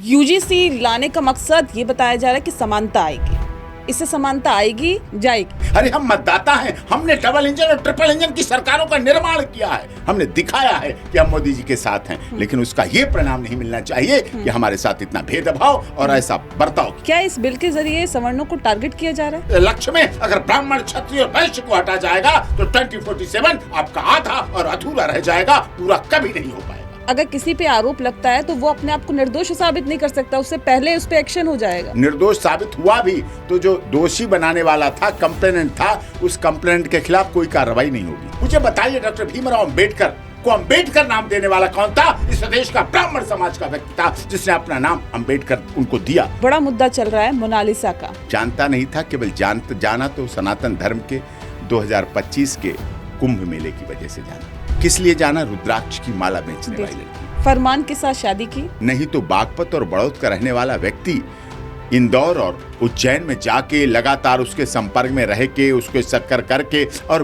UGC लाने का मकसद ये बताया जा रहा है कि समानता आएगी, इससे समानता आएगी जाएगी। अरे हम मतदाता हैं, हमने डबल इंजन और ट्रिपल इंजन की सरकारों का निर्माण किया है, हमने दिखाया है कि हम मोदी जी के साथ हैं, लेकिन उसका ये परिणाम नहीं मिलना चाहिए कि हमारे साथ इतना भेदभाव और ऐसा बर्ताव। क्या इस बिल के जरिए सवर्णों को टारगेट किया जा रहा है? लक्ष्य में अगर ब्राह्मण, क्षत्रिय और वैश्य को हटा जाएगा तो 2047 आपका आधा और अधूरा रह जाएगा, पूरा कभी नहीं हो पाएगा। अगर किसी पे आरोप लगता है तो वो अपने आप को निर्दोष साबित नहीं कर सकता, उससे पहले उस पे एक्शन हो जाएगा। निर्दोष साबित हुआ भी तो जो दोषी बनाने वाला था, कंप्लेनेंट था, उस कंप्लेनेंट के खिलाफ कोई कार्रवाई नहीं होगी। मुझे बताइए, डॉक्टर भीमराव अंबेडकर को अंबेडकर नाम देने वाला कौन था? इस देश का ब्राह्मण समाज का व्यक्ति था जिसने अपना नाम अंबेडकर उनको दिया। बड़ा मुद्दा चल रहा है मोनालिसा का। जानता नहीं था, केवल जाना तो सनातन धर्म के 2025 के कुंभ मेले की वजह से जाना। किस लिए जाना? रुद्राक्ष की माला बेचने वाली लड़की। फरमान के साथ शादी की। नहीं तो बागपत और बड़ौद का रहने वाला व्यक्ति इंदौर और उज्जैन में जाके लगातार उसके संपर्क में रह के उसके चक्कर करके और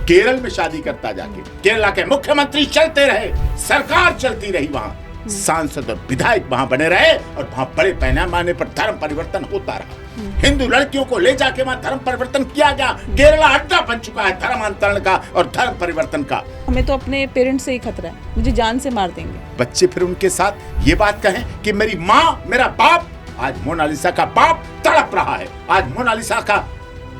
केरल में शादी करता जाके केरला के मुख्यमंत्री चलते रहे, सरकार चलती रही, वहाँ सांसद और विधायक वहाँ बने रहे और वहाँ बड़े पैमाने पर धर्म परिवर्तन होता रहा। हिंदू लड़कियों को ले जाके वहाँ धर्म परिवर्तन किया गया। केरला अड्डा बन चुका है धर्मांतरण का और धर्म परिवर्तन का। हमें तो अपने पेरेंट्स से ही खतरा है, मुझे जान से मार देंगे। बच्चे फिर उनके साथ ये बात कहें कि मेरी माँ, मेरा बाप, आज मोनालिसा का बाप तड़प रहा है, आज मोनालिसा का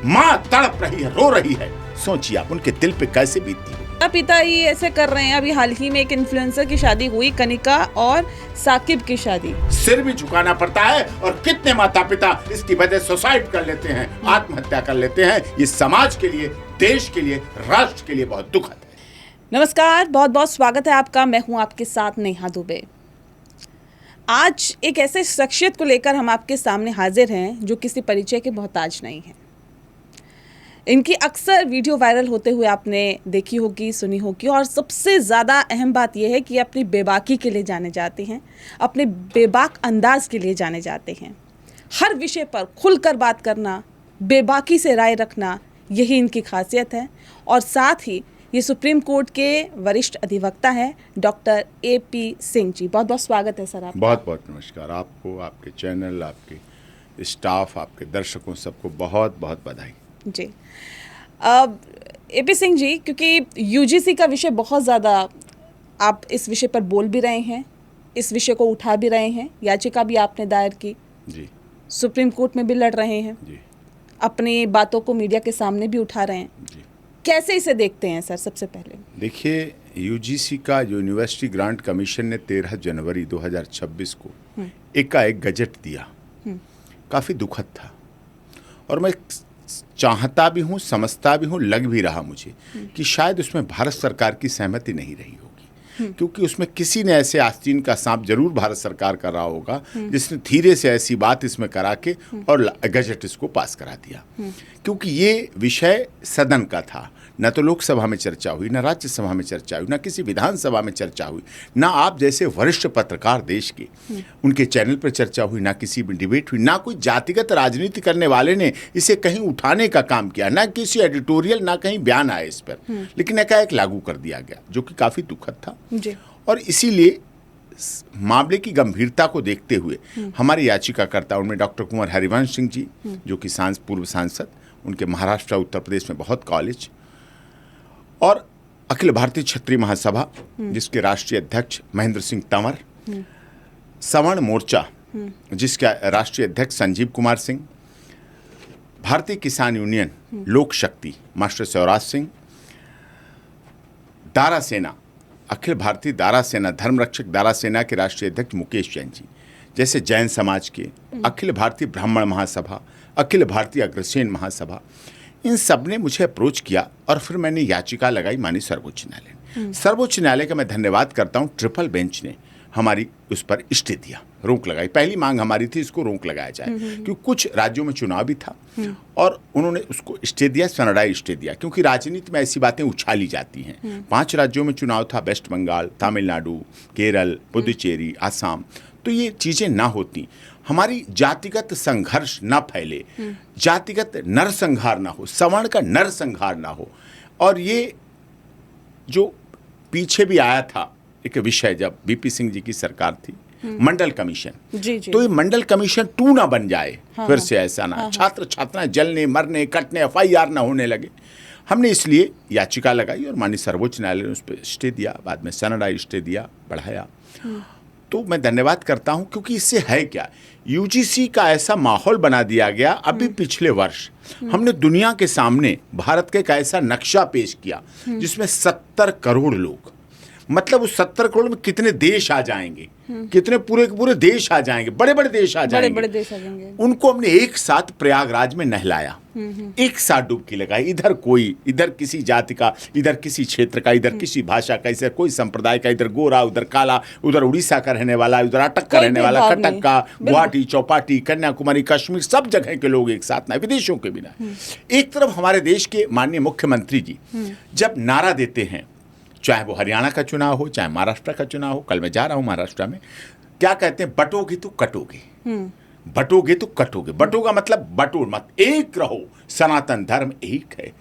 माँ तड़प रही है, रो रही है। सोचिए आप उनके दिल पे कैसे बीतती होगी। पिता ही ऐसे कर रहे हैं। अभी हाल ही में एक इन्फ्लुएंसर की शादी हुई, कनिका और साकिब की शादी। सिर भी झुकाना पड़ता है और कितने माता पिता इसकी वजह सुसाइड कर लेते हैं, आत्महत्या कर लेते हैं। ये समाज के लिए, देश के लिए, राष्ट्र के लिए बहुत दुखद है। नमस्कार, बहुत बहुत स्वागत है आपका। मैं हूं आपके साथ नेहा दुबे। आज एक ऐसे शख्सियत को लेकर हम आपके सामने हाजिर हैं जो किसी परिचय के मोहताज नहीं है। इनकी अक्सर वीडियो वायरल होते हुए आपने देखी होगी, सुनी होगी, और सबसे ज़्यादा अहम बात यह है कि अपनी बेबाकी के लिए जाने जाते हैं, अपने बेबाक अंदाज के लिए जाने जाते हैं। हर विषय पर खुलकर बात करना, बेबाकी से राय रखना, यही इनकी खासियत है। और साथ ही ये सुप्रीम कोर्ट के वरिष्ठ अधिवक्ता हैं डॉक्टर AP सिंह जी। बहुत बहुत स्वागत है सर आपका। बहुत बहुत नमस्कार आपको, आपके चैनल, आपके स्टाफ, आपके दर्शकों, सबको बहुत बहुत बधाई जी। AP सिंह जी, क्योंकि यूजीसी का विषय बहुत ज़्यादा, आप इस विषय पर बोल भी रहे हैं, इस विषय को उठा भी रहे हैं, याचिका भी आपने दायर की जी, सुप्रीम कोर्ट में भी लड़ रहे हैं जी, अपनी बातों को मीडिया के सामने भी उठा रहे हैं जी। कैसे इसे देखते हैं सर? सबसे पहले देखिए, यूजीसी का जो यूनिवर्सिटी ग्रांट कमीशन ने 13 जनवरी 2026 को एकाएक गजट दिया, काफ़ी दुखद था। और मैं चाहता भी हूँ, समझता भी हूँ, लग भी रहा मुझे कि शायद उसमें भारत सरकार की सहमति नहीं रही होगी, क्योंकि उसमें किसी ने ऐसे आस्तीन का सांप जरूर भारत सरकार कर रहा होगा जिसने धीरे से ऐसी बात इसमें करा के और गजट इसको पास करा दिया। क्योंकि ये विषय सदन का था, न तो लोकसभा में चर्चा हुई, न राज्यसभा में चर्चा हुई, न किसी विधानसभा में चर्चा हुई, न आप जैसे वरिष्ठ पत्रकार देश के उनके चैनल पर चर्चा हुई, ना किसी में डिबेट हुई, ना कोई जातिगत राजनीति करने वाले ने इसे कहीं उठाने का काम किया, ना किसी एडिटोरियल, ना कहीं बयान आए इस पर, लेकिन एकाएक लागू कर दिया गया, जो कि काफ़ी दुखद था। और इसीलिए मामले की गंभीरता को देखते हुए हमारे याचिकाकर्ता, उनमें डॉक्टर कुंवर हरिवंश सिंह जी, जो कि पूर्व सांसद, उनके महाराष्ट्र उत्तर प्रदेश में बहुत कॉलेज, और अखिल भारतीय क्षत्रिय महासभा जिसके राष्ट्रीय अध्यक्ष महेंद्र सिंह तंवर, सवर्ण मोर्चा जिसके राष्ट्रीय अध्यक्ष संजीव कुमार सिंह, भारतीय किसान यूनियन लोक शक्ति मास्टर शिवराज सिंह, दारा सेना, अखिल भारतीय दारा सेना, धर्मरक्षक दारा सेना के राष्ट्रीय अध्यक्ष मुकेश जैन जी, जैसे जैन समाज के, अखिल भारतीय ब्राह्मण महासभा, अखिल भारतीय अग्रसेन महासभा, इन सब ने मुझे अप्रोच किया और फिर मैंने याचिका लगाई माननीय सर्वोच्च न्यायालय। सर्वोच्च न्यायालय का मैं धन्यवाद करता हूँ, ट्रिपल बेंच ने हमारी उस पर स्टे दिया, रोक लगाई। पहली मांग हमारी थी इसको रोक लगाया जाए, क्योंकि कुछ राज्यों में चुनाव भी था और उन्होंने उसको स्टे दिया, सनडाई स्टे दिया, क्योंकि राजनीति में ऐसी बातें उछाली जाती हैं। 5 राज्यों में चुनाव था, वेस्ट बंगाल, तमिलनाडु, केरल, पुदुचेरी, आसाम, तो ये चीज़ें ना होती, हमारी जातिगत संघर्ष ना फैले, जातिगत नरसंहार ना हो, सवर्ण का नरसंहार ना हो। और ये जो पीछे भी आया था एक विषय, जब BP सिंह जी की सरकार थी, मंडल कमीशन। जी जी। तो ये मंडल कमीशन 2 ना बन जाए, फिर से ऐसा ना, छात्र छात्राएं जलने मरने कटने FIR ना होने लगे। हमने इसलिए याचिका लगाई और माननीय सर्वोच्च न्यायालय ने उस पर स्टे दिया, बाद में सनडाई स्टे दिया, बढ़ाया। तो मैं धन्यवाद करता हूं, क्योंकि इससे है क्या, UGC का ऐसा माहौल बना दिया गया। अभी पिछले वर्ष हमने दुनिया के सामने भारत का एक ऐसा नक्शा पेश किया जिसमें 70 करोड़ लोग, मतलब उस 70 करोड़ में कितने देश आ जाएंगे, कितने पूरे पूरे देश आ जाएंगे, बड़े बड़े देश आ जाएंगे, बड़े देश आ जाएंगे। उनको हमने एक साथ प्रयागराज में नहलाया, एक साथ डुबकी लगाई। इधर कोई, इधर किसी जाति का, इधर किसी क्षेत्र का, इधर किसी भाषा का, इधर कोई संप्रदाय का, इधर गोरा उधर काला, उधर उड़ीसा का रहने वाला, उधर अटक का रहने वाला, कटक का, गुवाहाटी चौपाटी कन्याकुमारी कश्मीर, सब जगह के लोग एक साथ ना, विदेशों के बिना। एक तरफ हमारे देश के माननीय मुख्यमंत्री जी जब नारा देते हैं, चाहे वो हरियाणा का चुनाव हो, चाहे महाराष्ट्र का चुनाव हो, कल मैं जा रहा हूं महाराष्ट्र में, क्या कहते हैं, बटोगे तो कटोगे, बटोगे तो कटोगे। बटोगा मतलब बटोर मत, एक रहो, सनातन धर्म एक है।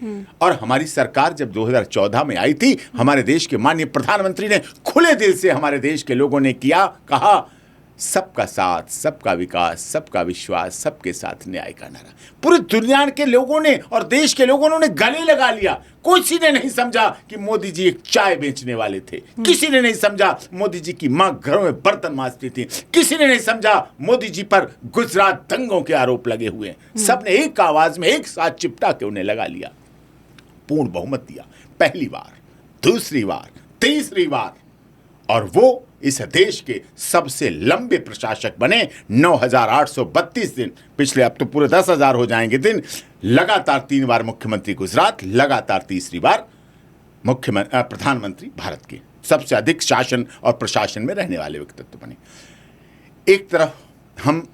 और हमारी सरकार जब 2014 में आई थी, हमारे देश के माननीय प्रधानमंत्री ने खुले दिल से हमारे देश के लोगों ने कहा सबका साथ, सबका विकास, सबका विश्वास, सबके साथ न्याय का नारा। पूरी दुनिया के लोगों ने और देश के लोगों ने गले लगा लिया। किसी ने नहीं समझा कि मोदी जी एक चाय बेचने वाले थे, किसी ने नहीं समझा मोदी जी की मां घरों में बर्तन मांजती थी, किसी ने नहीं समझा मोदी जी पर गुजरात दंगों के आरोप लगे हुए हैं। सबने एक आवाज में एक साथ चिपटा के उन्हें लगा लिया, पूर्ण बहुमत दिया, पहली बार, दूसरी बार, तीसरी बार, और वो इस देश के सबसे लंबे प्रशासक बने। 9,832 दिन, पिछले अब तो पूरे 10,000 हो जाएंगे दिन, लगातार 3 बार मुख्यमंत्री गुजरात, लगातार तीसरी बार प्रधानमंत्री भारत के सबसे अधिक शासन और प्रशासन में रहने वाले व्यक्तित्व बने। एक तरफ हम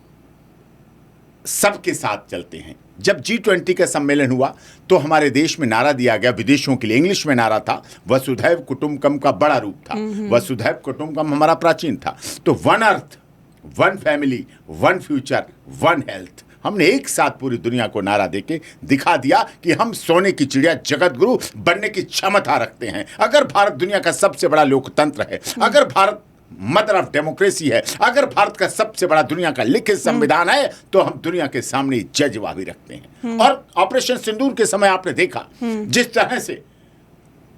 सबके साथ चलते हैं। जब G20 का सम्मेलन हुआ तो हमारे देश में नारा दिया गया, विदेशों के लिए इंग्लिश में नारा था, वसुधैव कुटुंबकम का बड़ा रूप था। वसुधैव कुटुंबकम हमारा प्राचीन था। तो 1 अर्थ, 1 फैमिली, 1 फ्यूचर, 1 हेल्थ, हमने एक साथ पूरी दुनिया को नारा देके दिखा दिया कि हम सोने की चिड़िया जगत गुरु बनने की क्षमता रखते हैं। अगर भारत दुनिया का सबसे बड़ा लोकतंत्र है, अगर भारत मदर ऑफ डेमोक्रेसी है, अगर भारत का सबसे बड़ा दुनिया का लिखित संविधान है, तो हम दुनिया के सामने जजवाबी रखते हैं। और ऑपरेशन सिंदूर के समय आपने देखा जिस तरह से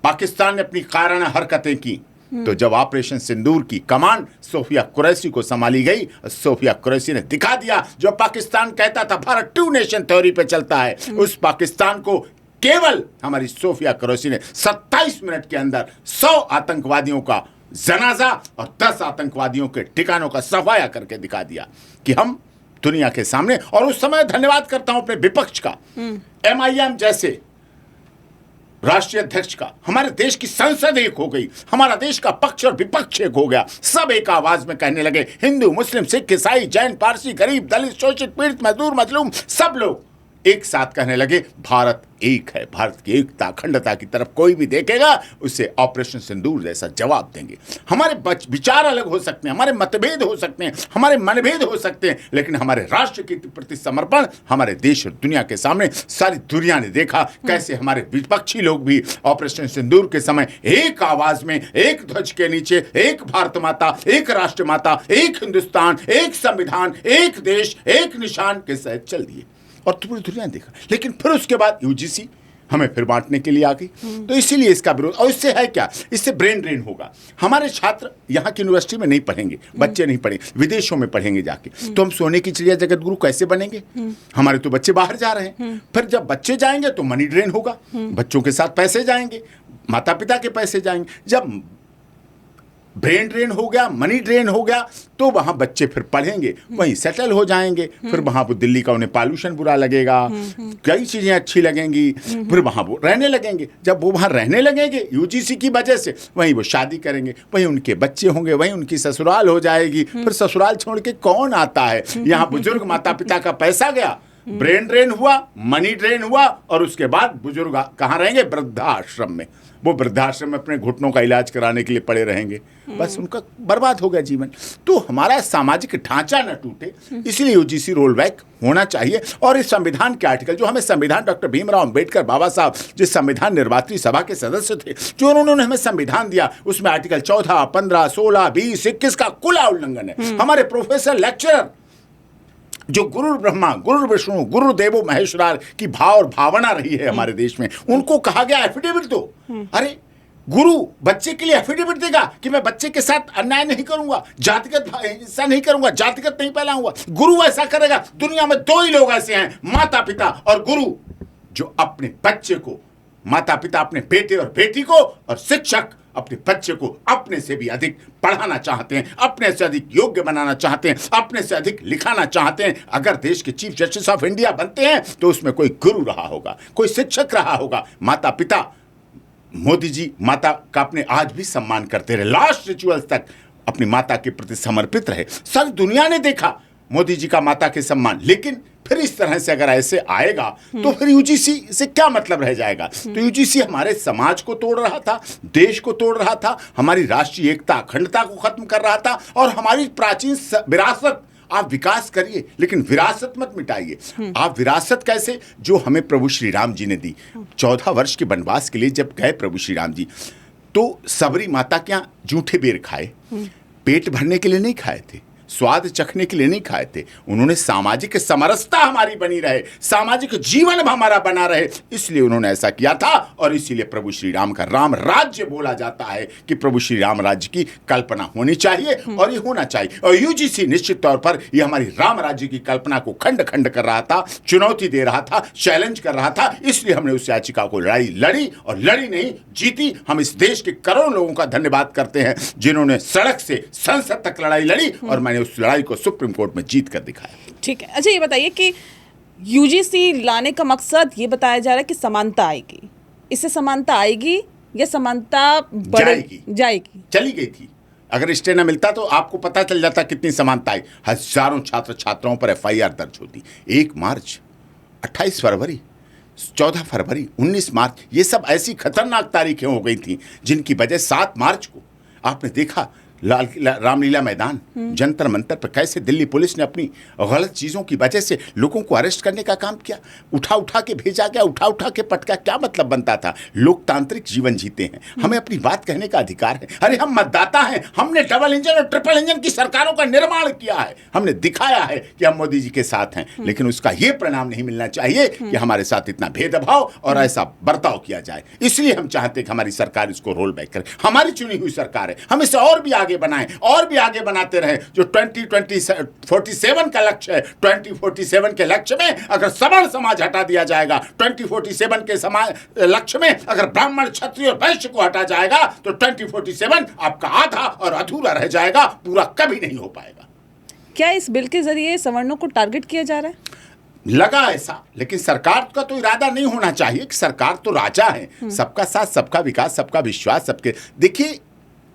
पाकिस्तान ने अपनी कायराना हरकतें की, तो जब ऑपरेशन सिंदूर की कमान सोफिया कुरैशी को संभाली गई, सोफिया कुरैशी ने दिखा दिया, जो पाकिस्तान कहता था भारत 2 नेशन थ्योरी पे चलता है, उस पाकिस्तान को केवल हमारी सोफिया कुरैशी ने 27 मिनट के अंदर 100 आतंकवादियों का जनाजा और 10 आतंकवादियों के ठिकानों का सफाया करके दिखा दिया कि हम दुनिया के सामने। और उस समय धन्यवाद करता हूं अपने विपक्ष का, MIM जैसे राष्ट्रीय अध्यक्ष का। हमारे देश की संसद एक हो गई, हमारा देश का पक्ष और विपक्ष एक हो गया। सब एक आवाज में कहने लगे, हिंदू मुस्लिम सिख ईसाई जैन पारसी गरीब दलित शोषित पीड़ित मजदूर मजलूम, सब लोग एक साथ कहने लगे भारत एक है। भारत की एकता अखंडता की तरफ कोई भी देखेगा उसे ऑपरेशन सिंदूर जैसा जवाब देंगे। हमारे विचार अलग हो सकते हैं, हमारे मतभेद हो सकते हैं, हमारे मनभेद हो सकते हैं, लेकिन हमारे राष्ट्र के प्रति समर्पण हमारे देश और दुनिया के सामने सारी दुनिया ने देखा कैसे हमारे विपक्षी लोग भी ऑपरेशन सिंदूर के समय एक आवाज में, एक ध्वज के नीचे, एक भारत माता, एक राष्ट्र माता, एक हिंदुस्तान, एक संविधान, एक देश, एक निशान के साथ चल दिए और पूरी दुनिया ने देखा। लेकिन फिर उसके बाद UGC हमें फिर बांटने के लिए आ गई। तो इसीलिए इसका विरोध। और इससे है क्या, इससे ब्रेन ड्रेन होगा। हमारे छात्र यहाँ की यूनिवर्सिटी में नहीं पढ़ेंगे, बच्चे नहीं पढ़ेंगे, विदेशों में पढ़ेंगे जाके, तो हम सोने की चिड़िया जगत गुरु कैसे बनेंगे? हमारे तो बच्चे बाहर जा रहे हैं। फिर जब बच्चे जाएंगे तो मनी ड्रेन होगा, बच्चों के साथ पैसे जाएंगे, माता पिता के पैसे जाएंगे। जब ब्रेन ड्रेन हो गया, मनी ड्रेन हो गया, तो वहां बच्चे फिर पढ़ेंगे, वहीं सेटल हो जाएंगे। फिर वहां वो दिल्ली का उन्हें पॉल्यूशन बुरा लगेगा, कई चीजें अच्छी लगेंगी, फिर वहां वो रहने लगेंगे। जब वो वहां रहने लगेंगे UGC की वजह से, वहीं वो शादी करेंगे, वहीं उनके बच्चे होंगे, वहीं उनकी ससुराल हो जाएगी। फिर ससुराल छोड़ के कौन आता है? यहाँ बुजुर्ग माता पिता का पैसा गया, ब्रेन ड्रेन हुआ, मनी ड्रेन हुआ, और उसके बाद बुजुर्ग कहाँ रहेंगे? वृद्धाश्रम में। वो वृद्धाश्रम में अपने घुटनों का इलाज कराने के लिए पड़े रहेंगे। बस उनका बर्बाद हो गया जीवन। तो हमारा सामाजिक ढांचा न टूटे, इसलिए यूजीसी रोल बैक होना चाहिए। और इस संविधान के आर्टिकल, जो हमें संविधान, डॉक्टर भीमराव अंबेडकर बाबा साहब जिस संविधान निर्वात्री सभा के सदस्य थे, जो उन्होंने हमें संविधान दिया, उसमें आर्टिकल 14, 15, 16, 20, 21 का खुला उल्लंघन है। हमारे प्रोफेसर लेक्चरर जो गुरु ब्रह्मा, गुरु विष्णु, गुरु देवो महेश्वरार की भाव और भावना रही है हमारे देश में, उनको कहा गया एफिडेविट दो। अरे गुरु बच्चे के लिए एफिडेविट देगा कि मैं बच्चे के साथ अन्याय नहीं करूंगा, जातिगत हिंसा नहीं करूंगा, जातिगत नहीं फैलाऊंगा। गुरु ऐसा करेगा। दुनिया में दो ही लोग ऐसे हैं, माता पिता और गुरु, जो अपने बच्चे को, माता पिता अपने बेटे और बेटी को, और शिक्षक अपने बच्चे को अपने से भी अधिक पढ़ाना चाहते हैं, अपने से अधिक योग्य बनाना चाहते हैं, अपने से अधिक लिखाना चाहते हैं। अगर देश के चीफ जस्टिस ऑफ इंडिया बनते हैं तो उसमें कोई गुरु रहा होगा, कोई शिक्षक रहा होगा। माता पिता, मोदी जी माता का अपने आज भी सम्मान करते रहे, लास्ट रिचुअल्स तक अपनी माता के प्रति समर्पित रहे। सारी दुनिया ने देखा मोदी जी का माता के सम्मान। लेकिन फिर इस तरह से अगर ऐसे आएगा तो फिर यूजीसी से क्या मतलब रह जाएगा? तो यूजीसी हमारे समाज को तोड़ रहा था, देश को तोड़ रहा था, हमारी राष्ट्रीय एकता, अखंडता को खत्म कर रहा था, और हमारी प्राचीन विरासत, आप विकास करिए लेकिन विरासत मत मिटाइए। आप विरासत कैसे? जो हमें प्रभु श्री राम जी ने दी। 14 वर्ष के वनवास के लिए जब गए प्रभु श्री राम जी, तो सबरी माता के यहाँ जूठे बेर खाए, पेट भरने के लिए नहीं खाए थे, स्वाद चखने के लिए नहीं खाए थे। उन्होंने सामाजिक समरसता हमारी बनी रहे, सामाजिक जीवन हमारा बना रहे, इसलिए उन्होंने ऐसा किया था। और इसीलिए प्रभु श्री राम का राम राज्य बोला जाता है कि प्रभु श्री राम राज्य की कल्पना होनी चाहिए, और ये होना चाहिए। और यूजीसी निश्चित तौर पर ये हमारी राम राज्य की कल्पना को खंड खंड कर रहा था, चुनौती दे रहा था, चैलेंज कर रहा था। इसलिए हमने उस याचिका को लड़ी, और लड़ी नहीं, जीती। हम इस देश के करोड़ों लोगों का धन्यवाद करते हैं जिन्होंने सड़क से संसद तक लड़ाई लड़ी, और मैंने उस लड़ाई को सुप्रीम कोर्ट में जीत कर दिखाया। ठीक है। अच्छा, ये बताइए कि यूजीसी लाने का मकसद ये बताया जा रहा है कि समानता आएगी, इससे समानता आएगी या समानता जाएगी? चली गई थी। अगर स्टे न मिलता तो आपको पता चल जाता कितनी समानता आई। हजारों छात्र छात्राओं पर एफआईआर दर्ज होती। 1 मार्च, 28 फरवरी, 14 फरवरी, 19 मार्च, ये सब ऐसी खतरनाक तारीखें हो गई थी जिनकी वजह 7 मार्च को आपने देखा रामलीला मैदान, जंतर मंतर पर कैसे दिल्ली पुलिस ने अपनी गलत चीज़ों की वजह से लोगों को अरेस्ट करने का काम किया। उठा उठा के भेजा गया, उठा उठा के पटका। क्या मतलब बनता था? लोकतांत्रिक जीवन जीते हैं, हमें अपनी बात कहने का अधिकार है। अरे हम मतदाता हैं, हमने डबल इंजन और ट्रिपल इंजन की सरकारों का निर्माण किया है, हमने दिखाया है कि हम मोदी जी के साथ हैं। लेकिन उसका ये परिणाम नहीं मिलना चाहिए कि हमारे साथ इतना भेदभाव और ऐसा बर्ताव किया जाए। इसलिए हम चाहते हैं कि हमारी सरकार इसको रोल बैक करे। हमारी चुनी हुई सरकार है, हम इसे और भी आगे बनाएं, और भी आगे बनाते रहें। जो 2047 का लक्ष्य है, 2047 के लक्ष्य में अगर सवर्ण समाज हटा दिया जाएगा, 2047 के समाज लक्ष्य में अगर ब्राह्मण, क्षत्रिय और वैश्य को हटा जाएगा, तो 2047 आपका आधा और अधूरा रह जाएगा, पूरा कभी नहीं हो पाएगा। क्या इस बिल के जरिए सवर्णों को टारगेट किया जा रहा है? लगा ऐसा, लेकिन सरकार का तो इरादा नहीं होना चाहिए कि सरकार तो राजा है, सबका साथ, सबका विकास, सबका विश्वास, सबके। देखिए,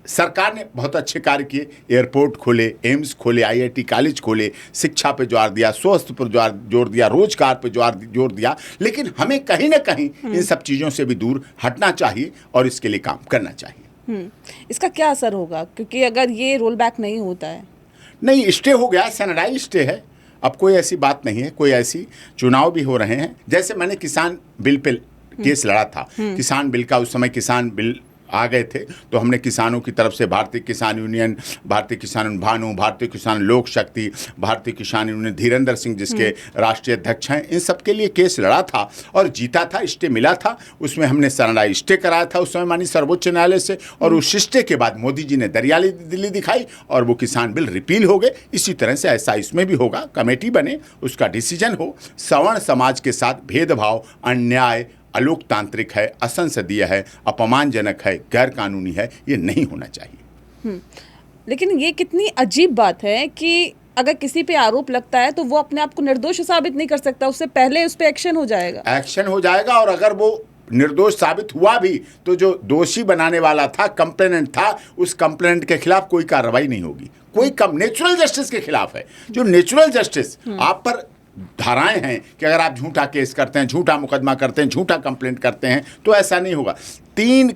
सरकार ने बहुत अच्छे कार्य किए, एयरपोर्ट खोले, एम्स खोले, आईआईटी कॉलेज खोले, शिक्षा पे जोर दिया, स्वास्थ्य पर जोर दिया, रोजगार पे जोर दिया। लेकिन हमें कहीं ना कहीं इन सब चीज़ों से भी दूर हटना चाहिए और इसके लिए काम करना चाहिए। इसका क्या असर होगा? क्योंकि अगर ये रोल बैक नहीं होता है, नहीं, स्टे हो गया, सैनिटाइज स्टे है, अब कोई ऐसी बात नहीं है। कोई ऐसी चुनाव भी हो रहे हैं, जैसे मैंने किसान बिल पे केस लड़ा था, किसान बिल का, उस समय किसान बिल आ गए थे, तो हमने किसानों की तरफ से भारतीय किसान यूनियन, भारतीय किसान भानु, भारतीय किसान लोक शक्ति, भारतीय किसान यूनियन धीरेन्द्र सिंह जिसके राष्ट्रीय अध्यक्ष हैं, इन सब के लिए केस लड़ा था और जीता था, स्टे मिला था। उसमें हमने सनराइज स्टे कराया था उस समय माननीय सर्वोच्च न्यायालय से, और उस स्टे के बाद मोदी जी ने दरियाली दिल्ली दिखाई और वो किसान बिल रिपील हो गए। इसी तरह से ऐसा इसमें भी होगा, कमेटी बने, उसका डिसीजन हो। सवर्ण समाज के साथ भेदभाव, अन्याय, अलोकतांत्रिक है, असंसदीय है, अपमानजनक है, गैर कानूनी है, ये नहीं होना चाहिए। लेकिन ये कितनी अजीब बात है कि अगर किसी पे आरोप लगता है तो वो अपने आप को निर्दोष साबित नहीं कर सकता, उससे पहले उस पे एक्शन हो जाएगा। और अगर वो निर्दोष साबित हुआ भी तो जो दोषी बनाने वाला था, कंप्लेनेंट था, उस कंप्लेनेंट के खिलाफ कोई कार्रवाई नहीं होगी। कोई नेचुरल जस्टिस के खिलाफ है। जो नेचुरल जस्टिस आप पर धाराएं हैं कि अगर आप झूठा केस करते हैं, झूठा मुकदमा करते हैं, झूठा कंप्लेंट करते हैं तो ऐसा नहीं होगा। 3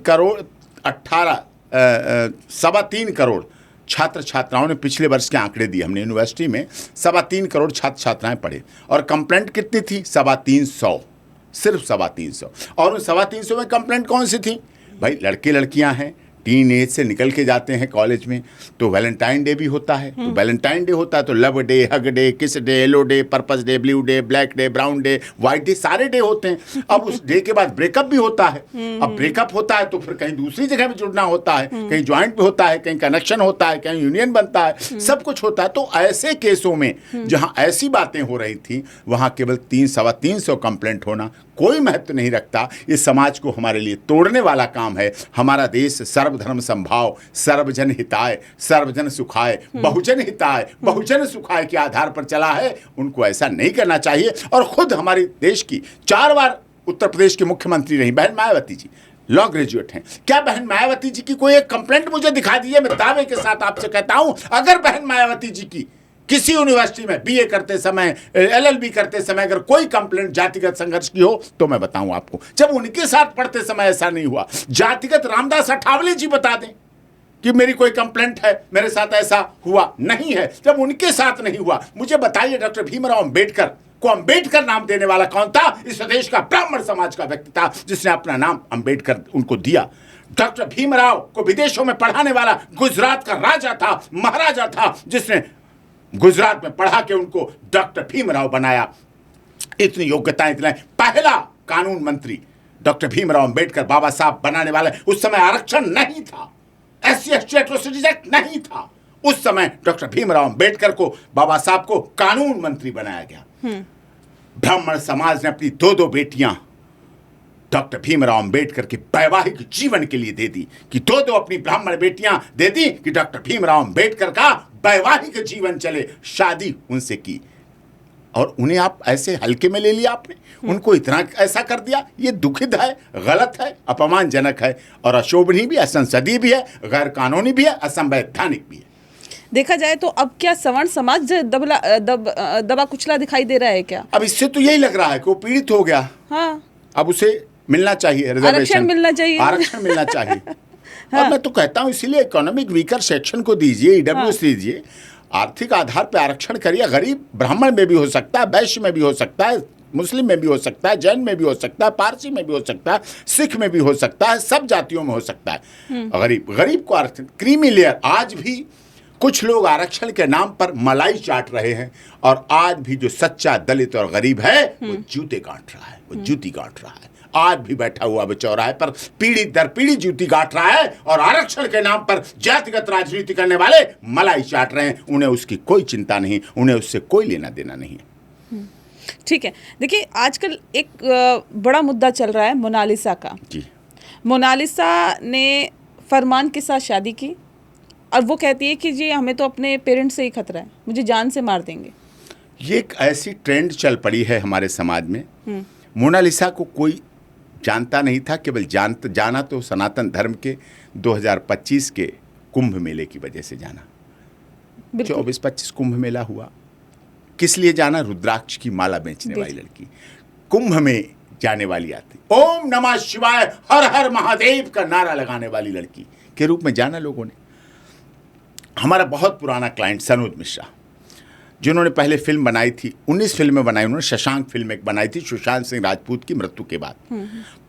करोड़ छात्र छात्राओं ने पिछले वर्ष के आंकड़े दिए हमने यूनिवर्सिटी में, 3.25 करोड़ छात्र छात्राएं पढ़े और कंप्लेंट कितनी थी? 350, सिर्फ 350। और उन 350 में कंप्लेंट कौन सी थी? भाई लड़के लड़कियां हैं, टीन एज से निकल के जाते हैं कॉलेज में, तो वैलेंटाइन डे भी होता है, तो वैलेंटाइन डे होता है तो लव डे, हग डे, किस day, yellow day, purpose day, blue day, black day, brown day, white day, सारे डे होते हैं। अब उस डे के बाद ब्रेकअप भी होता है। अब ब्रेकअप होता है तो फिर कहीं दूसरी जगह भी जुड़ना होता है, कहीं ज्वाइंट भी होता है, कहीं कनेक्शन होता है, कहीं यूनियन बनता है, सब कुछ होता है। तो ऐसे केसों में जहां ऐसी बातें हो रही थी वहां केवल 300-325 कंप्लेंट होना कोई महत्व नहीं रखता। इस समाज को हमारे लिए तोड़ने वाला काम है। हमारा देश सर्वधर्म समभाव, सर्वजन हिताय, सर्वजन सुखाय, बहुजन हिताय, बहुजन सुखाय के आधार पर चला है। उनको ऐसा नहीं करना चाहिए। और खुद हमारे देश की 4 बार उत्तर प्रदेश के मुख्यमंत्री रही बहन मायावती जी, लॉ ग्रेजुएट हैं। क्या बहन मायावती जी की कोई एक कंप्लेंट मुझे दिखा दीजिए, मैं दावे के साथ आपसे कहता हूं, अगर बहन मायावती जी की किसी यूनिवर्सिटी में बीए करते समय, एलएलबी करते समय अगर कोई कंप्लेंट जातिगत संघर्ष की हो तो मैं बताऊं आपको। जब उनके साथ पढ़ते समय ऐसा नहीं हुआ, जातिगत रामदास अठावले जी बता दें कि मेरी कोई कंप्लेंट है, मेरे साथ ऐसा हुआ नहीं है। जब उनके साथ नहीं हुआ, मुझे बताइए डॉक्टर भीमराव अंबेडकर को अंबेडकर नाम देने वाला कौन था? इस देश का ब्राह्मण समाज का व्यक्ति था जिसने अपना नाम अंबेडकर उनको दिया। डॉक्टर भीमराव को विदेशों में पढ़ाने वाला गुजरात का राजा था, महाराजा था, जिसने गुजरात में पढ़ा के उनको डॉक्टर भीमराव बनाया। इतनी योग्यताएं, इतना पहला कानून मंत्री डॉक्टर भीमराव अंबेडकर बाबा साहब बनाने वाले। उस समय आरक्षण नहीं था, SC ST एट्रोसिटीज एक्ट नहीं था। उस समय डॉक्टर भीमराव अंबेडकर को, बाबा साहब को कानून मंत्री बनाया गया। ब्राह्मण समाज ने अपनी 2 बेटियां डॉक्टर भीमराव अंबेडकर के वैवाहिक जीवन के लिए दे दी, कि 2 अपनी ब्राह्मण बेटियां दे दी कि डॉक्टर भीमराव अंबेडकर का वैवाहिक जीवन चले। शादी उनसे की और उन्हें आप ऐसे हल्के में ले लिया आपने, उनको इतना ऐसा कर दिया। ये दुखद है, गलत है, अपमानजनक है और अशोभनीय भी, असंसदीय भी है, गैर कानूनी भी है, असंवैधानिक भी है। देखा जाए तो अब क्या सवर्ण समाज दबा कुचला दिखाई दे रहा है क्या? अब इससे तो यही लग रहा है कि वो पीड़ित हो गया। हाँ, अब उसे मिलना चाहिए, आरक्षण मिलना चाहिए, आरक्षण मिलना चाहिए। हाँ। और मैं तो कहता हूं इसीलिए इकोनॉमिक वीकर सेक्शन को दीजिए, ईडब्ल्यूएस दीजिए, आर्थिक आधार पर आरक्षण करिए। गरीब ब्राह्मण में भी हो सकता है, वैश्य में भी हो सकता है, मुस्लिम में भी हो सकता है, जैन में भी हो सकता है, पारसी में भी हो सकता है, सिख में भी हो सकता है, सब जातियों में हो सकता है। गरीब को आरक्षण, क्रीमी लेयर। आज भी कुछ लोग आरक्षण के नाम पर मलाई चाट रहे हैं और आज भी जो सच्चा दलित और गरीब है वो जूते गांठ रहा है, वो जूती गांठ रहा है। आज भी बैठा हुआ वो चौराहे पर पीढ़ी दर पीढ़ी जूती गांठ रहा है और आरक्षण के नाम पर जातिगत राजनीति करने वाले मलाई चाट रहे हैं। उन्हें उसकी कोई चिंता नहीं, उन्हें उससे कोई लेना देना नहीं है। ठीक है, देखिए आजकल एक बड़ा मुद्दा चल रहा है मोनालिसा का। जी, मोनालिसा ने फरमान के साथ शादी की और वो कहती है कि जी हमें तो अपने पेरेंट्स से ही खतरा है, मुझे जान से मार देंगे। ये एक ऐसी ट्रेंड चल पड़ी है हमारे समाज में। मोनालिसा को कोई जानता नहीं था, केवल जाना तो सनातन धर्म के 2025 के कुंभ मेले की वजह से जाना। 24-25 कुंभ मेला हुआ, किस लिए जाना? रुद्राक्ष की माला बेचने वाली लड़की कुंभ में जाने वाली आती, ओम नमः शिवाय, हर हर महादेव का नारा लगाने वाली लड़की के रूप में जाना लोगों ने। हमारा बहुत पुराना क्लाइंट सनोज मिश्रा, जिन्होंने पहले फिल्म बनाई थी, 19 फिल्में बनाई उन्होंने, शशांक फिल्म एक बनाई थी सुशांत सिंह राजपूत की मृत्यु के बाद।